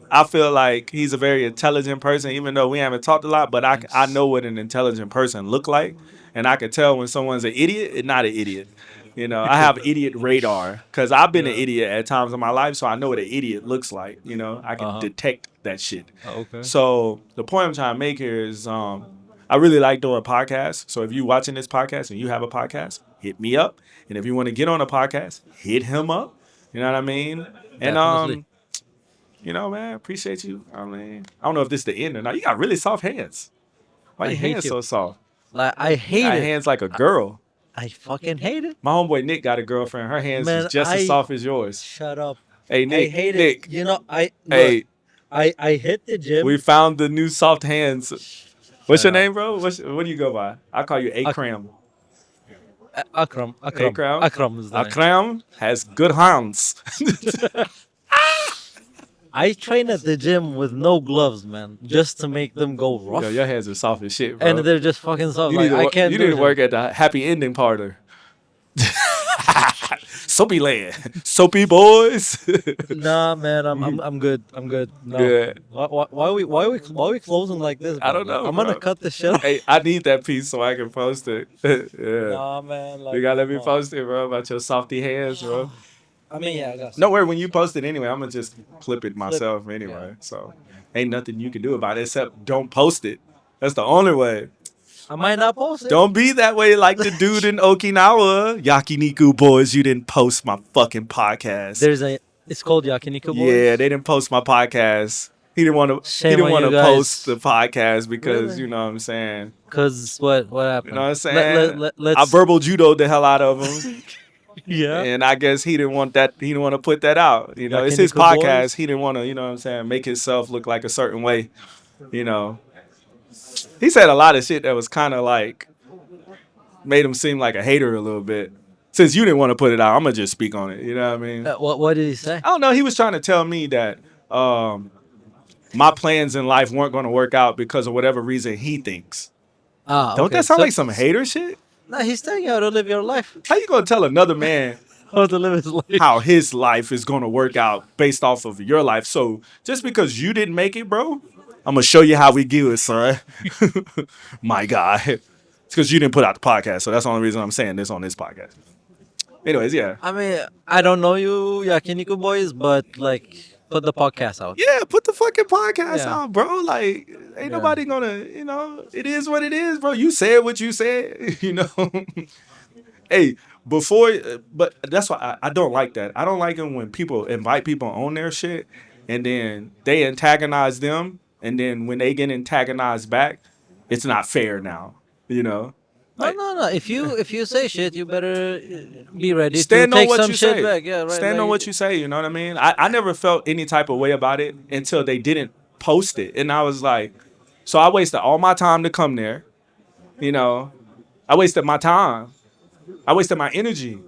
I feel like he's a very intelligent person, even though we haven't talked a lot. But I know what an intelligent person look like, and I can tell when someone's an idiot and not an idiot. You know, I have idiot radar because I've been an idiot at times in my life, so I know what an idiot looks like. You know, I can detect that shit. okay. So the point I'm trying to make here is I really like doing podcasts. So if you watching this podcast and you have a podcast, hit me up. And if you want to get on a podcast, hit him up. You know what I mean? And Definitely. you know, man, appreciate you. I mean, I don't know if this is the end or not. You got really soft hands. Why I your hate hands you. so soft? Like I hate Got it. hands like a girl. I fucking hate it. My homeboy Nick got a girlfriend. Her hands Man, is just I- as soft as yours. Shut up. Hey, Nick. I hate Nick. it. You know, I Hey, look, I hit the gym. we found the new soft hands. What's your Shut up. name, bro? What do you go by? I call you Akram. Akram. Akram. Akram is the name. Akram has good hands. I train at the gym with no gloves, man, just to make them go rough. Yo, your hands are soft as shit, bro. And they're just fucking soft. you Like need to, I wo- can't. you do need to it. work at the happy ending parlor. Soapy land. Soapy boys. Nah, man, I'm good. I'm good. No. Good. Why are we closing like this? I don't bro? know, I'm gonna bro. cut this shit off. Hey, I need that piece so I can post it. Yeah. Nah, man. Like, You gotta let me come on. post it, bro, about your softy hands, bro. I mean, yeah, I got. No worry, when you post it anyway, I'm gonna just clip it myself anyway. So ain't nothing you can do about it except don't post it. That's the only way. I might not post it. Don't be that way like the dude in Okinawa. Yakiniku boys, you didn't post my fucking podcast. It's called Yakiniku Boys. Yeah, they didn't post my podcast. He didn't want to. Shame He didn't on want you to guys. post the podcast because Really? you know what I'm saying. Cause what happened? You know what I'm saying. Let's. I verbal judoed the hell out of him, Yeah. and I guess he didn't want that. He didn't want to put that out. You know, it's his Yakiniku podcast. Boys? He didn't want to. You know what I'm saying. Make himself look like a certain way. You know, he said a lot of shit that was kind of like made him seem like a hater a little bit. Since you didn't want to put it out, I'm gonna just speak on it. You know what I mean? What did he say? I don't know. He was trying to tell me that my plans in life weren't going to work out because of whatever reason he thinks. Don't Okay. that sound So- like some hater shit? Nah, he's telling you how to live your life. How you gonna tell another man How to live his life. how his life is gonna work out based off of your life? So just because you didn't make it, bro, I'm gonna show you how we do it, son. My guy. It's because you didn't put out the podcast, so that's the only reason I'm saying this on this podcast. Anyways, yeah. I mean, I don't know you, Yakiniku Boys, but like, put the podcast out. Yeah, put the fucking podcast Yeah. out, bro. Like, ain't nobody gonna, you know, it is what it is, bro. You said what you said, you know. Hey, before, but that's why I don't like that. I don't like it when people invite people on their shit and then they antagonize them, and then when they get antagonized back, it's not fair now. You know, No, like no, no. If you say shit, you better be ready to stand on take what some you shit say. back. Yeah, right. Stand on like- what you say. You know what I mean? I never felt any type of way about it until they didn't post it, and I was like, so I wasted all my time to come there. You know, I wasted my time. I wasted my energy.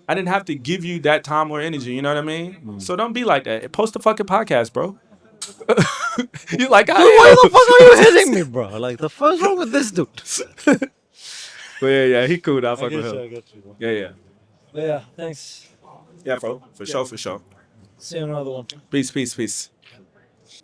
I didn't have to give you that time or energy. You know what I mean? So don't be like that. Post a fucking podcast, bro. You like, Dude, why the fuck are you hitting me, bro? Like, the fuck's wrong with this dude? But yeah, he cool. I fuck with I him. get you. Bro. Yeah. But yeah, thanks. Yeah, bro. For sure. See you in another one. Peace.